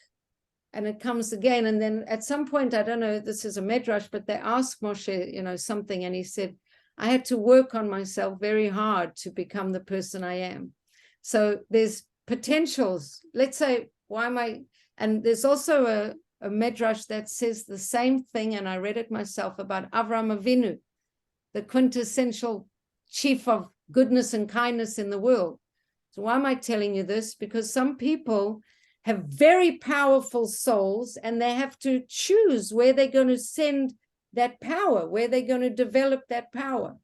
and it comes again. And then at some point, I don't know, this is a medrash, but they asked Moshe, you know, something, and he said, I had to work on myself very hard to become the person I am. So there's potentials. Let's say, why am I? And there's also a medrash that says the same thing, and I read it myself, about Avraham Avinu, the quintessential chief of goodness and kindness in the world. So why am I telling you this? Because some people have very powerful souls and they have to choose where they're going to send that power, where they're going to develop that power.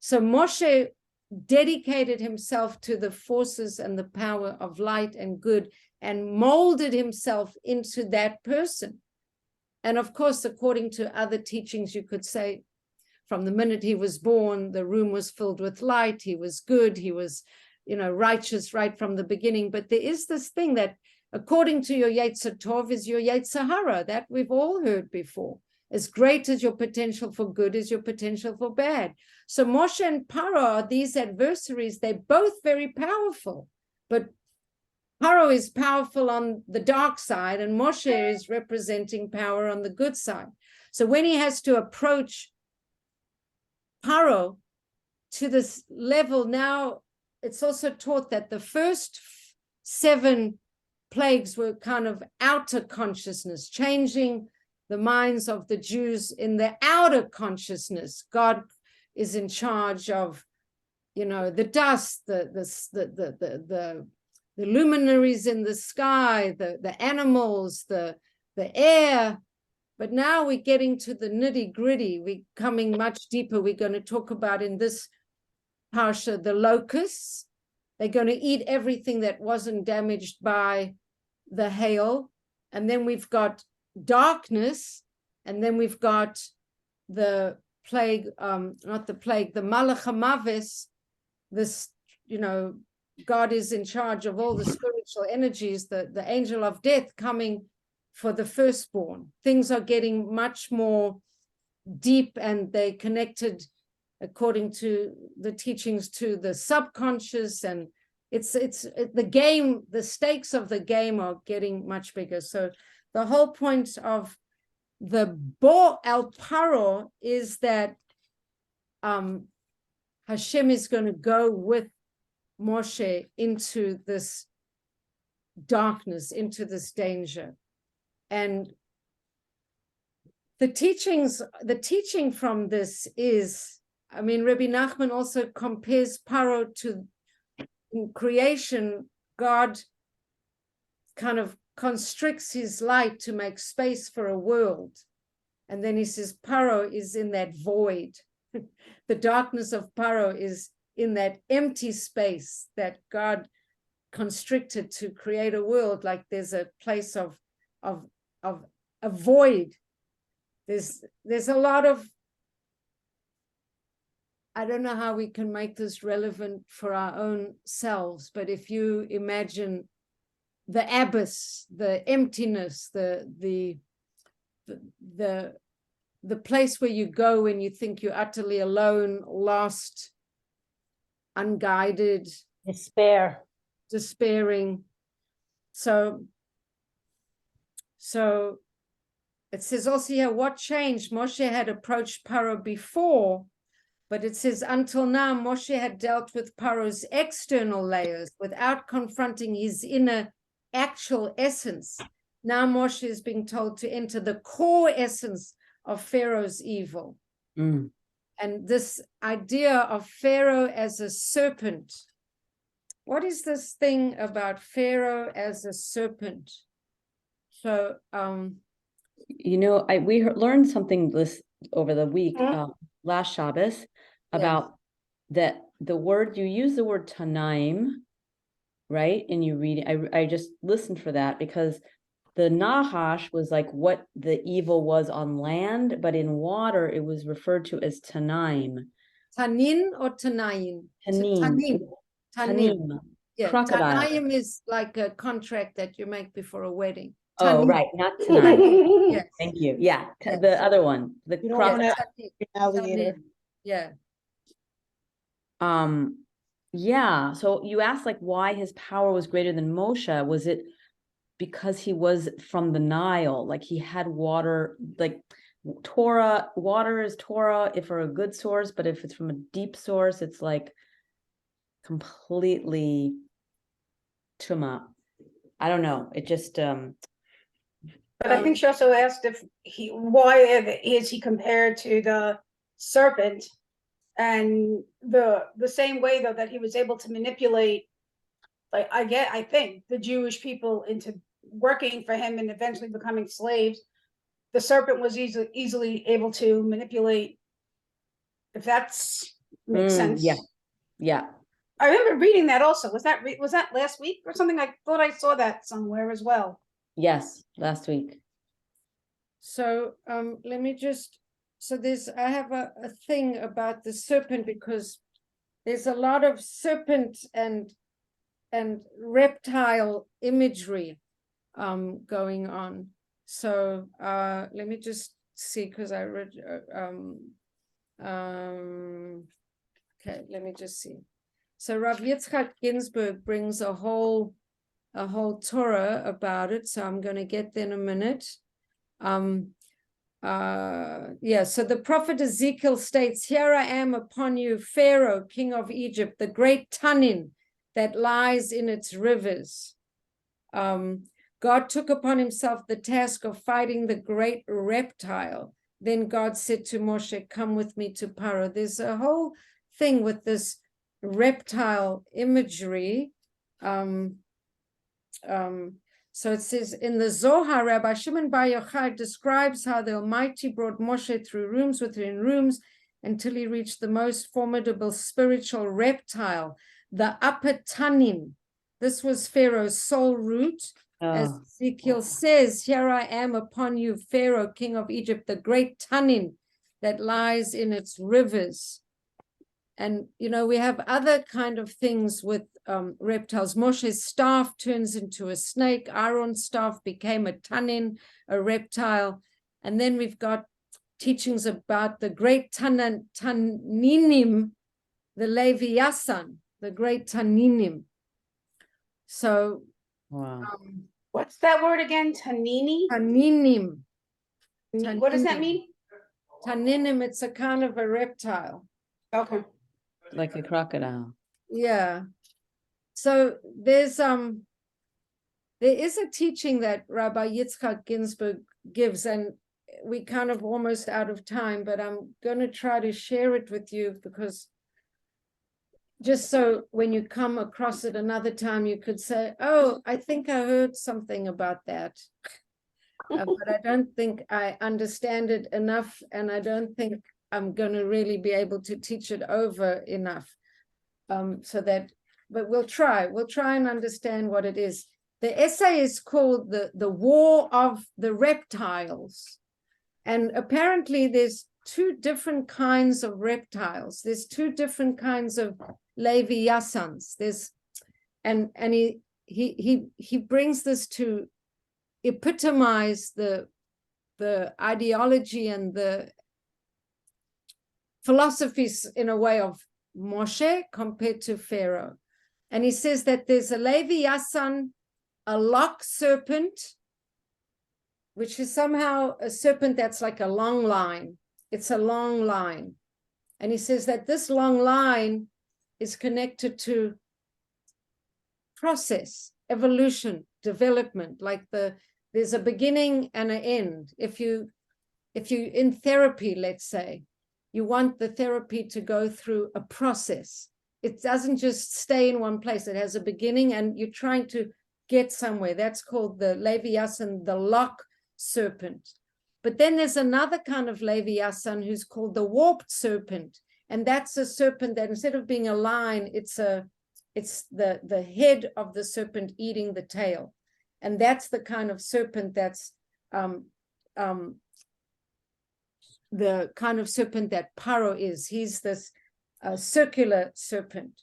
So Moshe dedicated himself to the forces and the power of light and good and molded himself into that person. And of course, according to other teachings, you could say from the minute he was born, the room was filled with light. He was good. He was, righteous right from the beginning. But there is this thing that according to your Yetzer Tov is your Yetzer Hara, that we've all heard before. As great as your potential for good is your potential for bad. So Moshe and Paro are these adversaries. They're both very powerful, but Paro is powerful on the dark side and Moshe is representing power on the good side. So when he has to approach Paro to this level, now it's also taught that the first 7 plagues were kind of outer consciousness, changing the minds of the Jews in the outer consciousness. God is in charge of, the dust, the luminaries in the sky, the animals, the air. But now we're getting to the nitty gritty. We're coming much deeper. We're going to talk about in this Parsha, the locusts. They're going to eat everything that wasn't damaged by the hail. And then we've got darkness, and then we've got the plague, not the plague, the Malach HaMavis. This, God is in charge of all the spiritual energies, the angel of death coming for the firstborn. Things are getting much more deep, and they connected, according to the teachings, to the subconscious, and it's the game, the stakes of the game are getting much bigger. So the whole point of the Bo El Paro is that Hashem is going to go with Moshe into this darkness, into this danger. And the teaching from this is, Rabbi Nachman also compares Paro to, in creation, God kind of constricts his light to make space for a world. And then he says Paro is in that void. The darkness of Paro is in that empty space that God constricted to create a world. Like there's a place of a void. There's a lot of, I don't know how we can make this relevant for our own selves, but if you imagine the abyss, the emptiness, the place where you go when you think you're utterly alone, lost, unguided, despairing. So it says also here, what changed? Moshe had approached Paro before, but it says until now, Moshe had dealt with Paro's external layers without confronting his inner actual essence. Now Moshe is being told to enter the core essence of Pharaoh's evil. Mm. And this idea of Pharaoh as a serpent. What is this thing about Pharaoh as a serpent? So, we learned something this over the week, last Shabbos, about that the word, you use the word Tanaim, right? And you read it. I just listened for that because the Nahash was like what the evil was on land, but in water it was referred to as Tanaim. Tanin or Tanaim? Tanim. Tanim. Yeah, Crocodile. Tanaim is like a contract that you make before a wedding. Oh, Tanim. right, not Tanaim. Yes. Thank you. Yeah, Yes. the other one, the You don't crocodile. Alligator. Yeah. Yeah. So you asked like why his power was greater than Moshe. Was it because he was from the Nile? Like he had water, like Torah, water is Torah if for a good source, but if it's from a deep source, it's like completely tuma. I don't know. It just But I think she also asked why is he compared to the serpent, and the same way though that he was able to manipulate like I think the Jewish people into working for him and eventually becoming slaves. The serpent was easily able to manipulate. If that's makes sense. Yeah. Yeah. I remember reading that also. Was that last week or something? I thought I saw that somewhere as well. Yes, last week. So let me just, so I have a thing about the serpent, because there's a lot of serpent and reptile imagery going on. So let me just see, because I read okay, let me just see. So Rav Yitzchak Ginsburg brings a whole Torah about it, so I'm going to get there in a minute. Yeah, so the prophet Ezekiel states, "Here I am upon you, Pharaoh, king of Egypt, the great Tannin that lies in its rivers." God took upon himself the task of fighting the great reptile. Then God said to Moshe, "Come with me to Paro." There's a whole thing with this reptile imagery. So it says in the Zohar, Rabbi Shimon Bar Yochai describes how the Almighty brought Moshe through rooms within rooms until he reached the most formidable spiritual reptile, the upper Tannin. This was Pharaoh's soul root. As Ezekiel says, "Here I am upon you, Pharaoh, king of Egypt, the great Tannin that lies in its rivers." And, you know, we have other kind of things with reptiles. Moshe's staff turns into a snake. Aaron's staff became a Tannin, a reptile. And then we've got teachings about the great Tanninim, the Leviathan, the great Tanninim. So, Wow. What's that word again? Tanini? Tanninim. What does that mean? Tanninim, it's a kind of a reptile. Okay. Like a crocodile. Yeah. So there is a teaching that Rabbi Yitzchak Ginsburg gives, and we kind of almost out of time, but I'm going to try to share it with you, because just so when you come across it another time, you could say, "Oh, I think I heard something about that." But I don't think I understand it enough, and I don't think I'm going to really be able to teach it over enough. But we'll try and understand what it is. The essay is called the War of the Reptiles. And apparently there's two different kinds of reptiles. There's two different kinds of Leviathans. And he brings this to epitomize the ideology and the philosophies in a way of Moshe compared to Pharaoh. And he says that there's a Leviathan, a lock serpent, which is somehow a serpent that's like a long line. It's a long line. And he says that this long line is connected to process, evolution, development, like there's a beginning and an end. If you in therapy, let's say, you want the therapy to go through a process. It doesn't just stay in one place. It has a beginning and you're trying to get somewhere. That's called the Leviathan, the lock serpent. But then there's another kind of Leviathan who's called the warped serpent. And that's a serpent that instead of being a line, it's the head of the serpent eating the tail. And that's the kind of serpent that's the kind of serpent that Paro is. He's this circular serpent.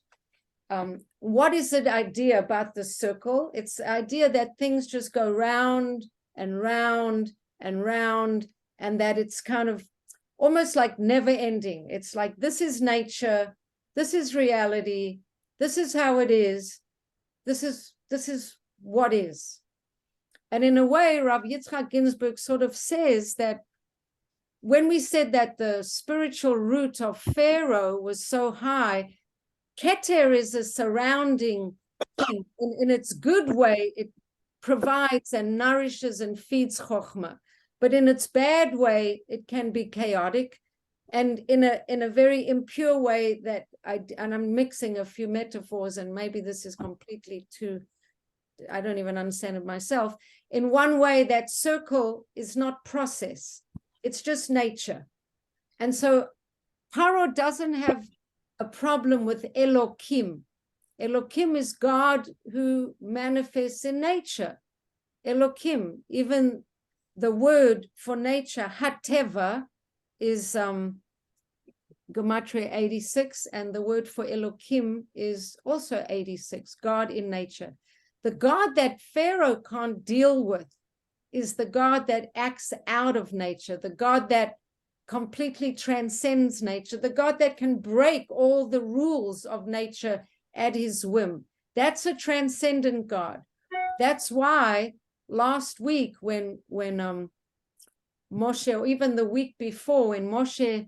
What is the idea about the circle? It's the idea that things just go round and round and round, and that it's kind of almost like never ending. It's like, this is nature, this is reality, this is how it is, this is what is. And in a way, Rav Yitzchak Ginsburg sort of says that when we said that the spiritual root of Pharaoh was so high, Keter is a surrounding thing. In its good way, it provides and nourishes and feeds Chokhmah. But in its bad way, it can be chaotic. And in a very impure way, that and I'm mixing a few metaphors, and maybe this is completely too, I don't even understand it myself. In one way, that circle is not process, it's just nature. And so Paro doesn't have a problem with Elohim. Elohim is God who manifests in nature. Elohim, even the word for nature, Hateva, is Gematria 86, and the word for Elohim is also 86, God in nature. The God that Pharaoh can't deal with is the God that acts out of nature, the God that completely transcends nature, the God that can break all the rules of nature at his whim. That's a transcendent God. That's why last week when Moshe, or even the week before, when Moshe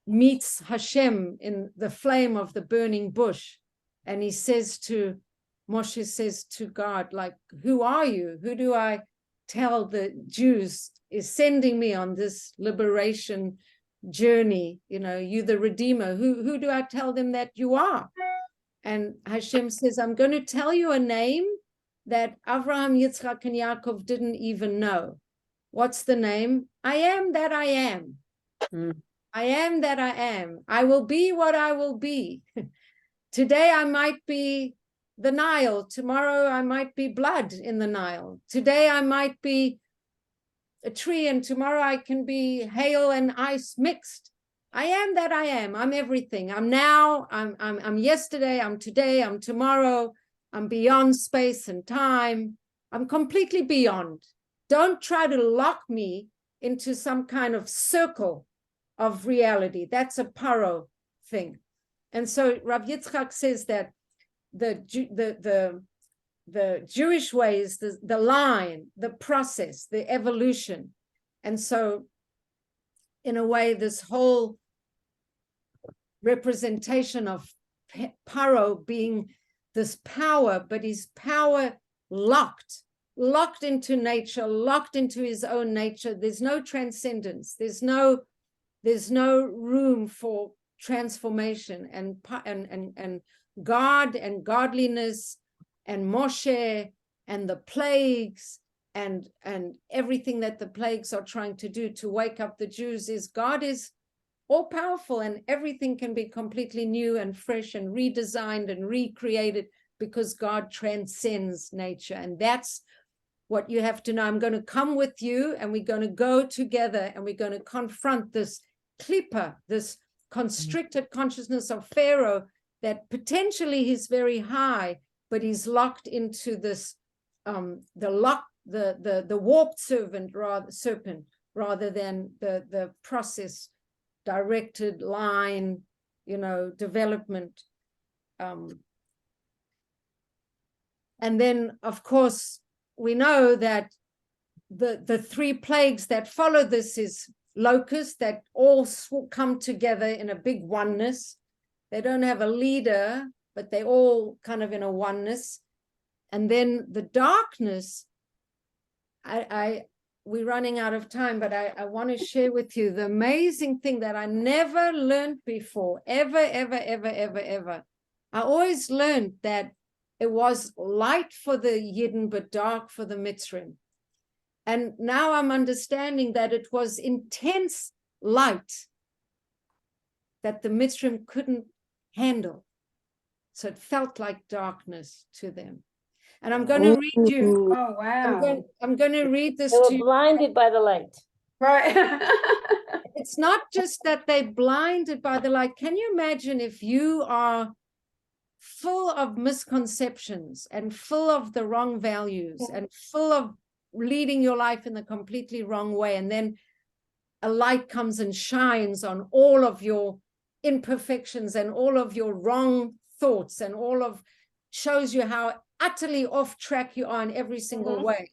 meets Hashem in the flame of the burning bush, and Moshe says to God, like, who are you? Who do I tell the Jews is sending me on this liberation journey? You know, you the Redeemer. Who do I tell them that you are? And Hashem says, I'm going to tell you a name that Avraham, Yitzchak, and Yaakov didn't even know. What's the name? I am that I am. I am that I am. I will be what I will be. Today I might be the Nile. Tomorrow I might be blood in the Nile. Today I might be a tree, and tomorrow I can be hail and ice mixed. I am that I am. I'm everything. I'm now, I'm yesterday, I'm today, I'm tomorrow, I'm beyond space and time. I'm completely beyond. Don't try to lock me into some kind of circle of reality. That's a Paro thing. And so Rav Yitzchak says that the Jewish way is the line, the process, the evolution. And so in a way, this whole representation of Paro being this power, but his power locked into nature, locked into his own nature. There's no transcendence. There's no room for transformation, and God and godliness and Moshe and the plagues and everything that the plagues are trying to do to wake up the Jews is God is all powerful, and everything can be completely new and fresh and redesigned and recreated because God transcends nature. And that's what you have to know. I'm going to come with you, and we're going to go together, and we're going to confront this klipa, this constricted consciousness of Pharaoh, that potentially he's very high, but he's locked into this the warped serpent rather than the process directed line, development. And then of course we know that the three plagues that follow this is locusts that all come together in a big oneness. They don't have a leader, but they all kind of in a oneness. And then the darkness, we're running out of time, but I want to share with you the amazing thing that I never learned before, ever. I always learned that it was light for the Yidden, but dark for the Mitzrim. And now I'm understanding that it was intense light that the Mitzrim couldn't handle. So it felt like darkness to them. And I'm going to read you. Oh, wow. I'm going to read this They to were you. blinded by the light. Right. It's not just that they're blinded by the light. Can you imagine if you are full of misconceptions and full of the wrong values and full of leading your life in the completely wrong way, and then a light comes and shines on all of your imperfections and all of your wrong thoughts and shows you how utterly off track you are in every single way.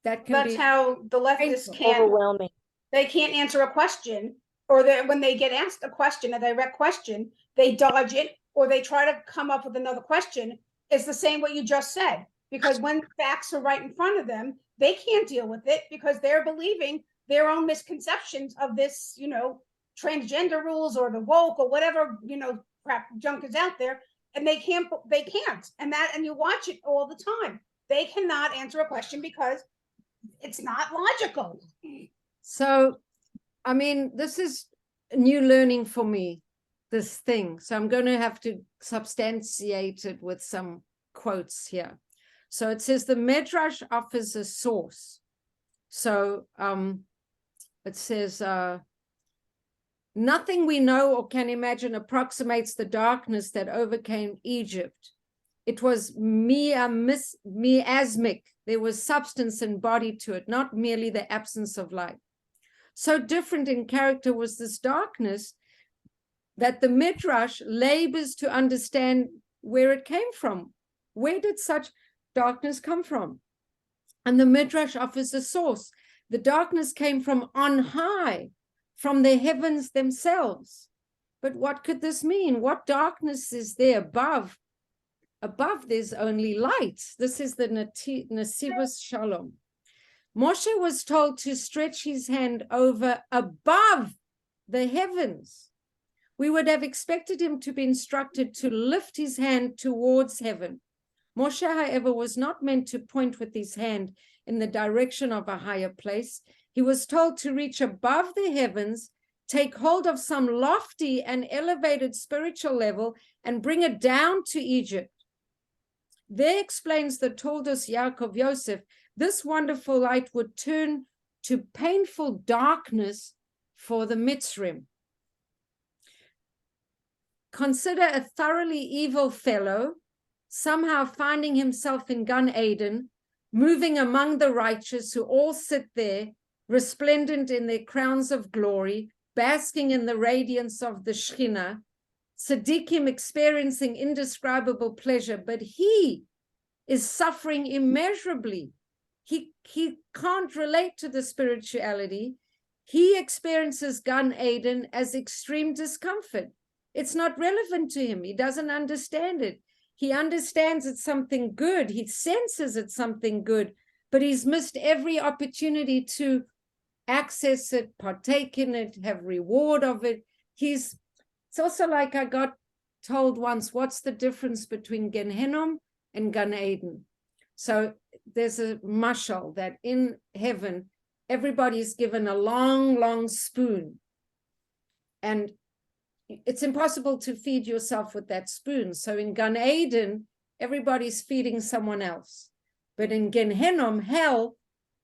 That's how the leftists can't, Overwhelming. they can't answer a question, or when they get asked a question, a direct question, they dodge it, or they try to come up with another question. It's the same what you just said, because when facts are right in front of them, they can't deal with it because they're believing their own misconceptions of this, transgender rules or the woke or whatever, crap junk is out there, and they can't, and you watch it all the time. They cannot answer a question because it's not logical. So, I mean, this is new learning for me, this thing. So I'm going to have to substantiate it with some quotes here. So it says the Midrash offers a source. So it says, nothing we know or can imagine approximates the darkness that overcame Egypt. It was miasmic. There was substance and body to it, not merely the absence of light. So different in character was this darkness that the Midrash labors to understand where it came from. Where did such darkness come from? And the Midrash offers a source. The darkness came from on high, from the heavens themselves. But what could this mean? What darkness is there above? Above, there's only light. This is the Nesivus Shalom. Moshe was told to stretch his hand over above the heavens. We would have expected him to be instructed to lift his hand towards heaven. Moshe, however, was not meant to point with his hand in the direction of a higher place. He was told to reach above the heavens, take hold of some lofty and elevated spiritual level, and bring it down to Egypt. There explains the Toldos Yaakov Yosef, this wonderful light would turn to painful darkness for the Mitzrim. Consider a thoroughly evil fellow, somehow finding himself in Gan Eden, moving among the righteous who all sit there, resplendent in their crowns of glory, basking in the radiance of the Shekhinah, Tzaddikim experiencing indescribable pleasure, but he is suffering immeasurably. He can't relate to the spirituality. He experiences Gan Eden as extreme discomfort. It's not relevant to him. He doesn't understand it. He understands it's something good. He senses it's something good, but he's missed every opportunity to access it, partake in it, have reward of it. It's also like I got told once, what's the difference between Gen Hinnom and Gan Eden? So there's a mashal that in heaven, everybody's given a long, long spoon. And it's impossible to feed yourself with that spoon. So in Gan Eden, everybody's feeding someone else. But in Gen Hinnom, hell,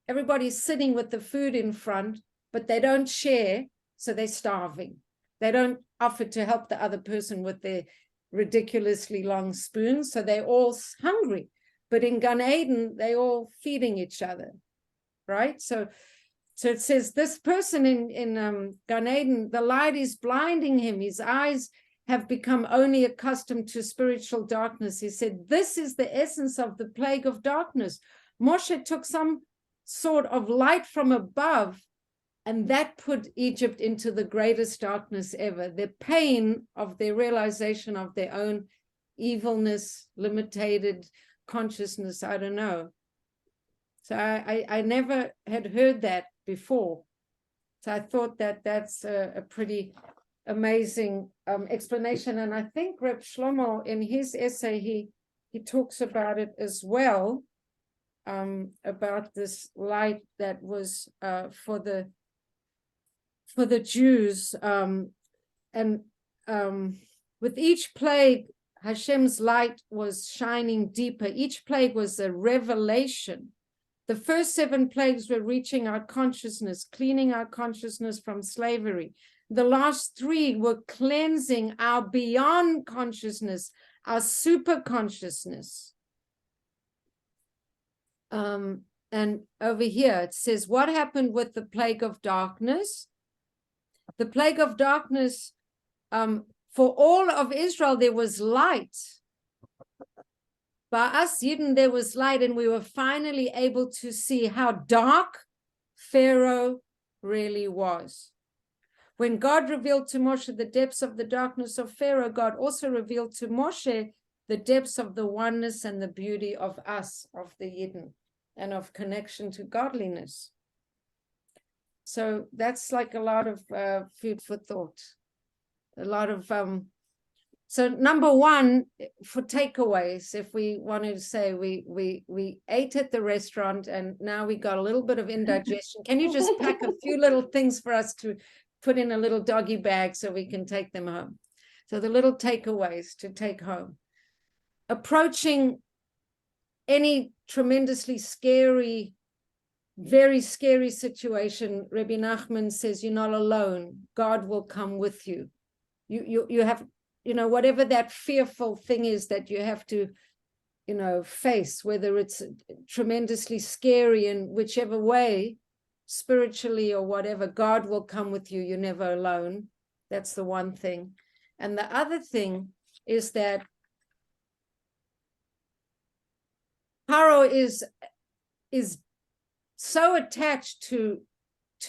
everybody's sitting with the food in front, but they don't share, so they're starving. They don't offer to help the other person with their ridiculously long spoon, so they're all hungry. But in Gan Eden, they're all feeding each other, right? So it says this person in Gan Eden, the light is blinding him. His eyes have become only accustomed to spiritual darkness. He said, this is the essence of the plague of darkness. Moshe took some sort of light from above, and that put Egypt into the greatest darkness ever. The pain of their realization of their own evilness, limited consciousness, I don't know. So I never had heard that before. So I thought that that's a pretty amazing explanation. And I think Reb Shlomo, in his essay, he talks about it as well, about this light that was for the Jews. And with each plague, Hashem's light was shining deeper. Each plague was a revelation. The first 7 plagues were reaching our consciousness, cleaning our consciousness from slavery. The last 3 were cleansing our beyond consciousness, our super consciousness. And over here, it says, what happened with the plague of darkness? The plague of darkness, for all of Israel, there was light. By us, Yidden, there was light, and we were finally able to see how dark Pharaoh really was. When God revealed to Moshe the depths of the darkness of Pharaoh, God also revealed to Moshe the depths of the oneness and the beauty of us, of the Yidden, and of connection to godliness. So that's like a lot of food for thought. A lot of So number one, for takeaways, if we wanted to say we ate at the restaurant and now we got a little bit of indigestion, can you just pack a few little things for us to put in a little doggy bag so we can take them home? So the little takeaways to take home. Approaching any tremendously scary, very scary situation, Rabbi Nachman says, you're not alone. God will come with you. You have, whatever that fearful thing is that you have to, face, whether it's tremendously scary in whichever way, spiritually or whatever, God will come with you. You're never alone. That's the one thing. And the other thing is that Paro is so attached to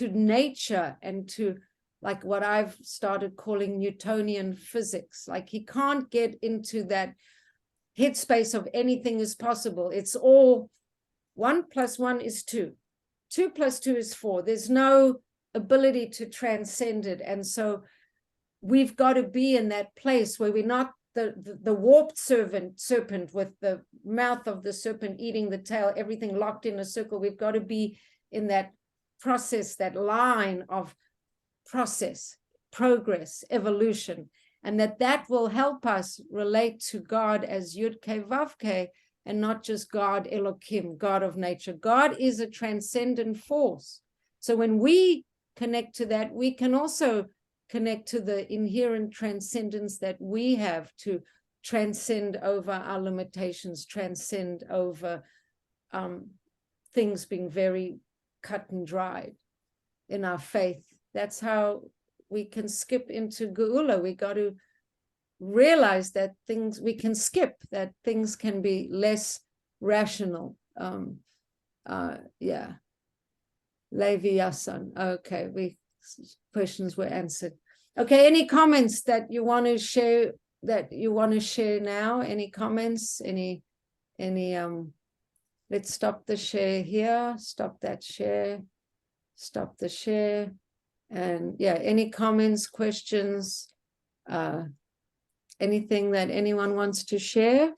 nature and to like what I've started calling Newtonian physics. Like he can't get into that headspace of anything is possible. It's all 1 + 1 is 2. 2 + 2 is 4. There's no ability to transcend it. And so we've got to be in that place where we're not the warped serpent with the mouth of the serpent eating the tail, everything locked in a circle. We've got to be in that process, that line of process, progress, evolution, and that will help us relate to God as Yud-Ke Vav-Ke and not just God Elohim, God of nature. God is a transcendent force. So when we connect to that, we can also connect to the inherent transcendence that we have to transcend over our limitations, transcend over things being very cut and dried in our faith. That's how we can skip into Geula. We got to realize that we can skip, that things can be less rational. Yeah. Levi Yassan. Okay, questions were answered. Okay, any comments that you want to share now? Any comments? Any let's stop the share here, stop that share, stop the share. And yeah, any comments, questions, anything that anyone wants to share?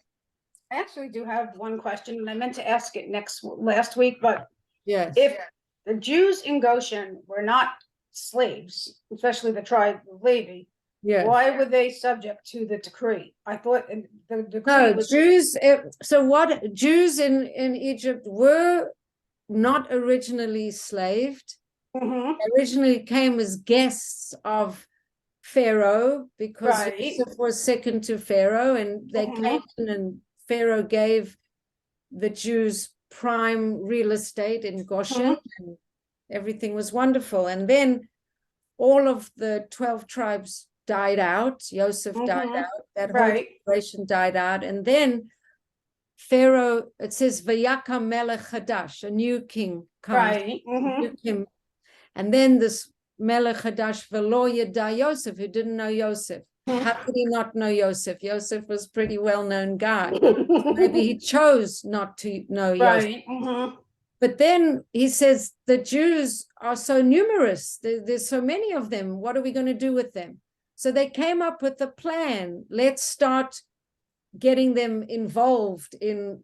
I actually do have one question, and I meant to ask it last week, but yes, if the Jews in Goshen were not slaves, especially the tribe of Levi, yes. Why were they subject to the decree? I thought the decree No, was Jews. So what Jews in Egypt were not originally slaved. Mhm. They originally came as guests of Pharaoh because Right. Joseph was second to Pharaoh, and they came in, and Pharaoh gave the Jews prime real estate in Goshen, and everything was wonderful. And then all of the 12 tribes died out. Joseph died out. That whole generation died out. And then Pharaoh, it says, Vayaka Melech Hadash, a new king comes. And then this Melech Hadash, Velo Yada Yosef, who didn't know Yosef. How could he not know Yosef? Yosef was a pretty well-known guy. Maybe he chose not to know Yosef. But then he says, the Jews are so numerous. There's so many of them. What are we going to do with them? So they came up with a plan. Let's start getting them involved in,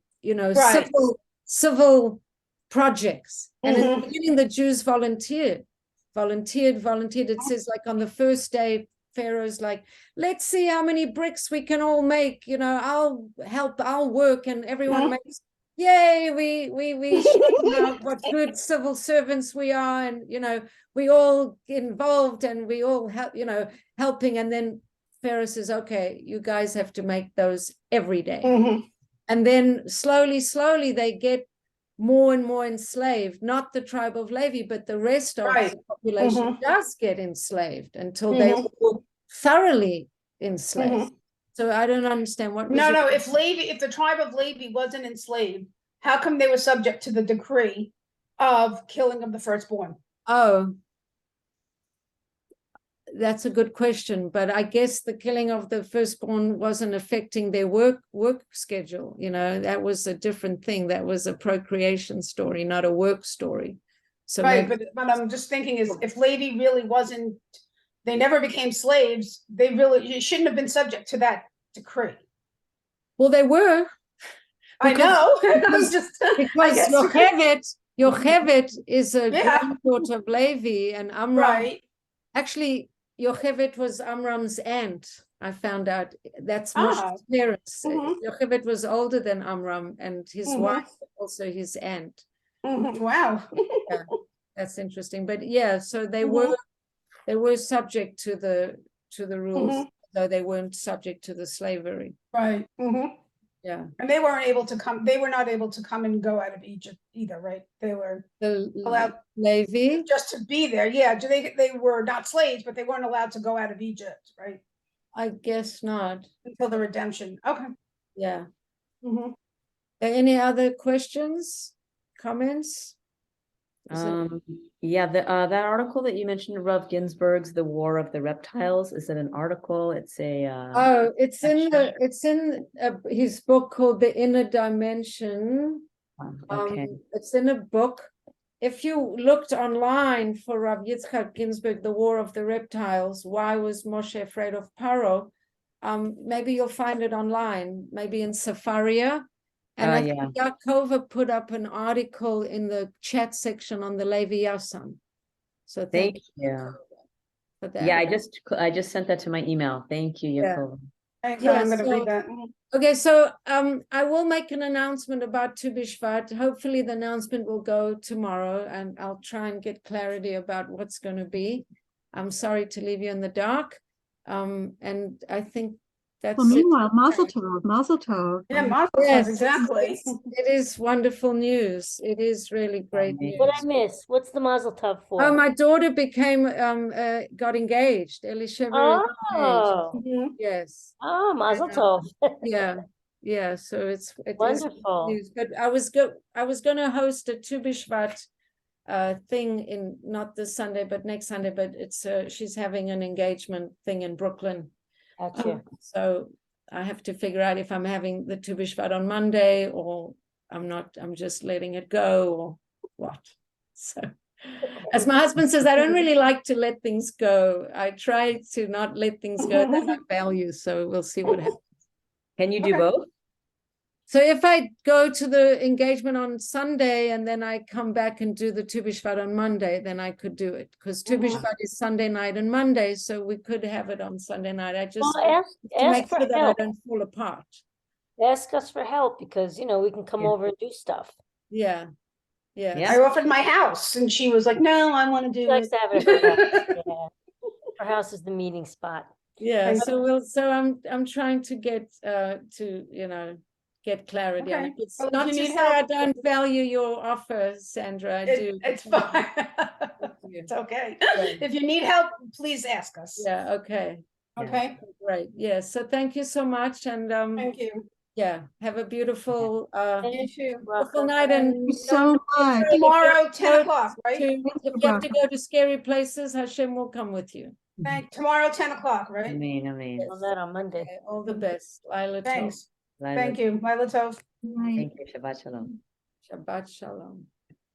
civil projects. And in the beginning, the Jews volunteered. It says, like, on the first day, Pharaoh's like, let's see how many bricks we can all make. I'll help, I'll work. And everyone makes, yay, we show what good civil servants we are. And, we all involved and we all help, helping. And then Pharaoh says, okay, you guys have to make those every day. And then slowly they get more and more enslaved, not the tribe of Levi, but the rest of the population does get enslaved until they were thoroughly enslaved. So I don't understand what was if the tribe of Levi wasn't enslaved, how come they were subject to the decree of killing of the firstborn? Oh, that's a good question, but I guess the killing of the firstborn wasn't affecting their work schedule. That was a different thing. That was a procreation story, not a work story. So but I'm just thinking, is if Levi really wasn't they never became slaves, they really shouldn't have been subject to that decree. Well, they were. I Because- know. I'm because- just, I Because guess. Yocheved is a Yeah. granddaughter of Levi, and Amram. Right. Actually, Yocheved was Amram's aunt. I found out that's Ah. Moshe's parents. Mhm. Yocheved was older than Amram, and his Mhm. wife also his aunt. Wow. That's interesting. But yeah, so they Mhm. were subject to the rules, Mhm. though they weren't subject to the slavery. Right. Yeah. And they weren't able to come, they were not able to come and go out of Egypt either, right? They were The allowed Levi. just to be there. Yeah, they were not slaves, but they weren't allowed to go out of Egypt, right? I guess not. Until the redemption. Okay. Yeah. Mhm. Any other questions, comments? Is it- Yeah, that article that you mentioned, Rav Ginsburg's The War of the Reptiles, is it an article? It's a Oh, it's in section. it's in his book called The Inner Dimension. Okay. It's in a book. If you looked online for Rav Yitzchak Ginsburg, The War of the Reptiles, why was Moshe afraid of Paro? Maybe you'll find it online, maybe in Safaria. And I yeah. think Yaakova put up an article in the chat section on the Levi Yasan. So Thank thank you. for that. Yeah, I just sent that to my email. Thank you, Yeah. Yakova. Okay, Yeah, I'm gonna so- read that. Okay, so I will make an announcement about Tu B'Shvat. Hopefully the announcement will go tomorrow, and I'll try and get clarity about what's going to be. I'm sorry to leave you in the dark. And I think that's Well, it. meanwhile, Mazel Tov, Mazel Tov. Yeah, Mazel Tov, Yes, exactly. it is wonderful news. It is really great news. What I miss? What's the Mazel Tov for? Oh, my daughter became got engaged. Elisheva is engaged. Oh, Mhm. Yes. oh, Mazel And, Tov. Yeah, so it is Wonderful. news. But I was going to host a Tu B'Shvat thing in not this Sunday but next Sunday, but it's she's having an engagement thing in Brooklyn. Gotcha. So I have to figure out if I'm having the Tu B'Shvat on Monday or I'm not. I'm just letting it go or what. So as my husband says, I don't really like to let things go. I try to not let things go that I value. So we'll see what happens. Can you do Okay. both? So if I go to the engagement on Sunday and then I come back and do the Tu B'Shvat on Monday, then I could do it because Tu B'Shvat is Sunday night and Monday, so we could have it on Sunday night. I just Well, have to make ask for sure that I help. don't fall apart. Ask us for help because, we can come Yeah. over and do stuff. Yeah, yeah. Yeah. I offered my house and she was like, no, I want to She do likes it. to have it at her house. Yeah. Her house is the meeting spot. Yeah, Thank so I'm trying to get get clarity on Okay. it. It's Well, if not you to need say I help- don't value your offer, Sandra. I do. It's fine. you. It's okay. Yeah. If you need help, please ask us. Yeah, okay. Okay, Great. Yeah. So thank you so much. And thank you. yeah, have a beautiful You too. beautiful night. And Thank you so much. Tomorrow, 10 o'clock, right? if you have to go to scary places, Hashem will come with you. Tomorrow, 10 o'clock, right? I mean. On that on Monday. Okay, all the best. Lila Tov. Thanks. Thank you. Lila Tov. Night. Thank you. Shabbat shalom. Shabbat Shalom.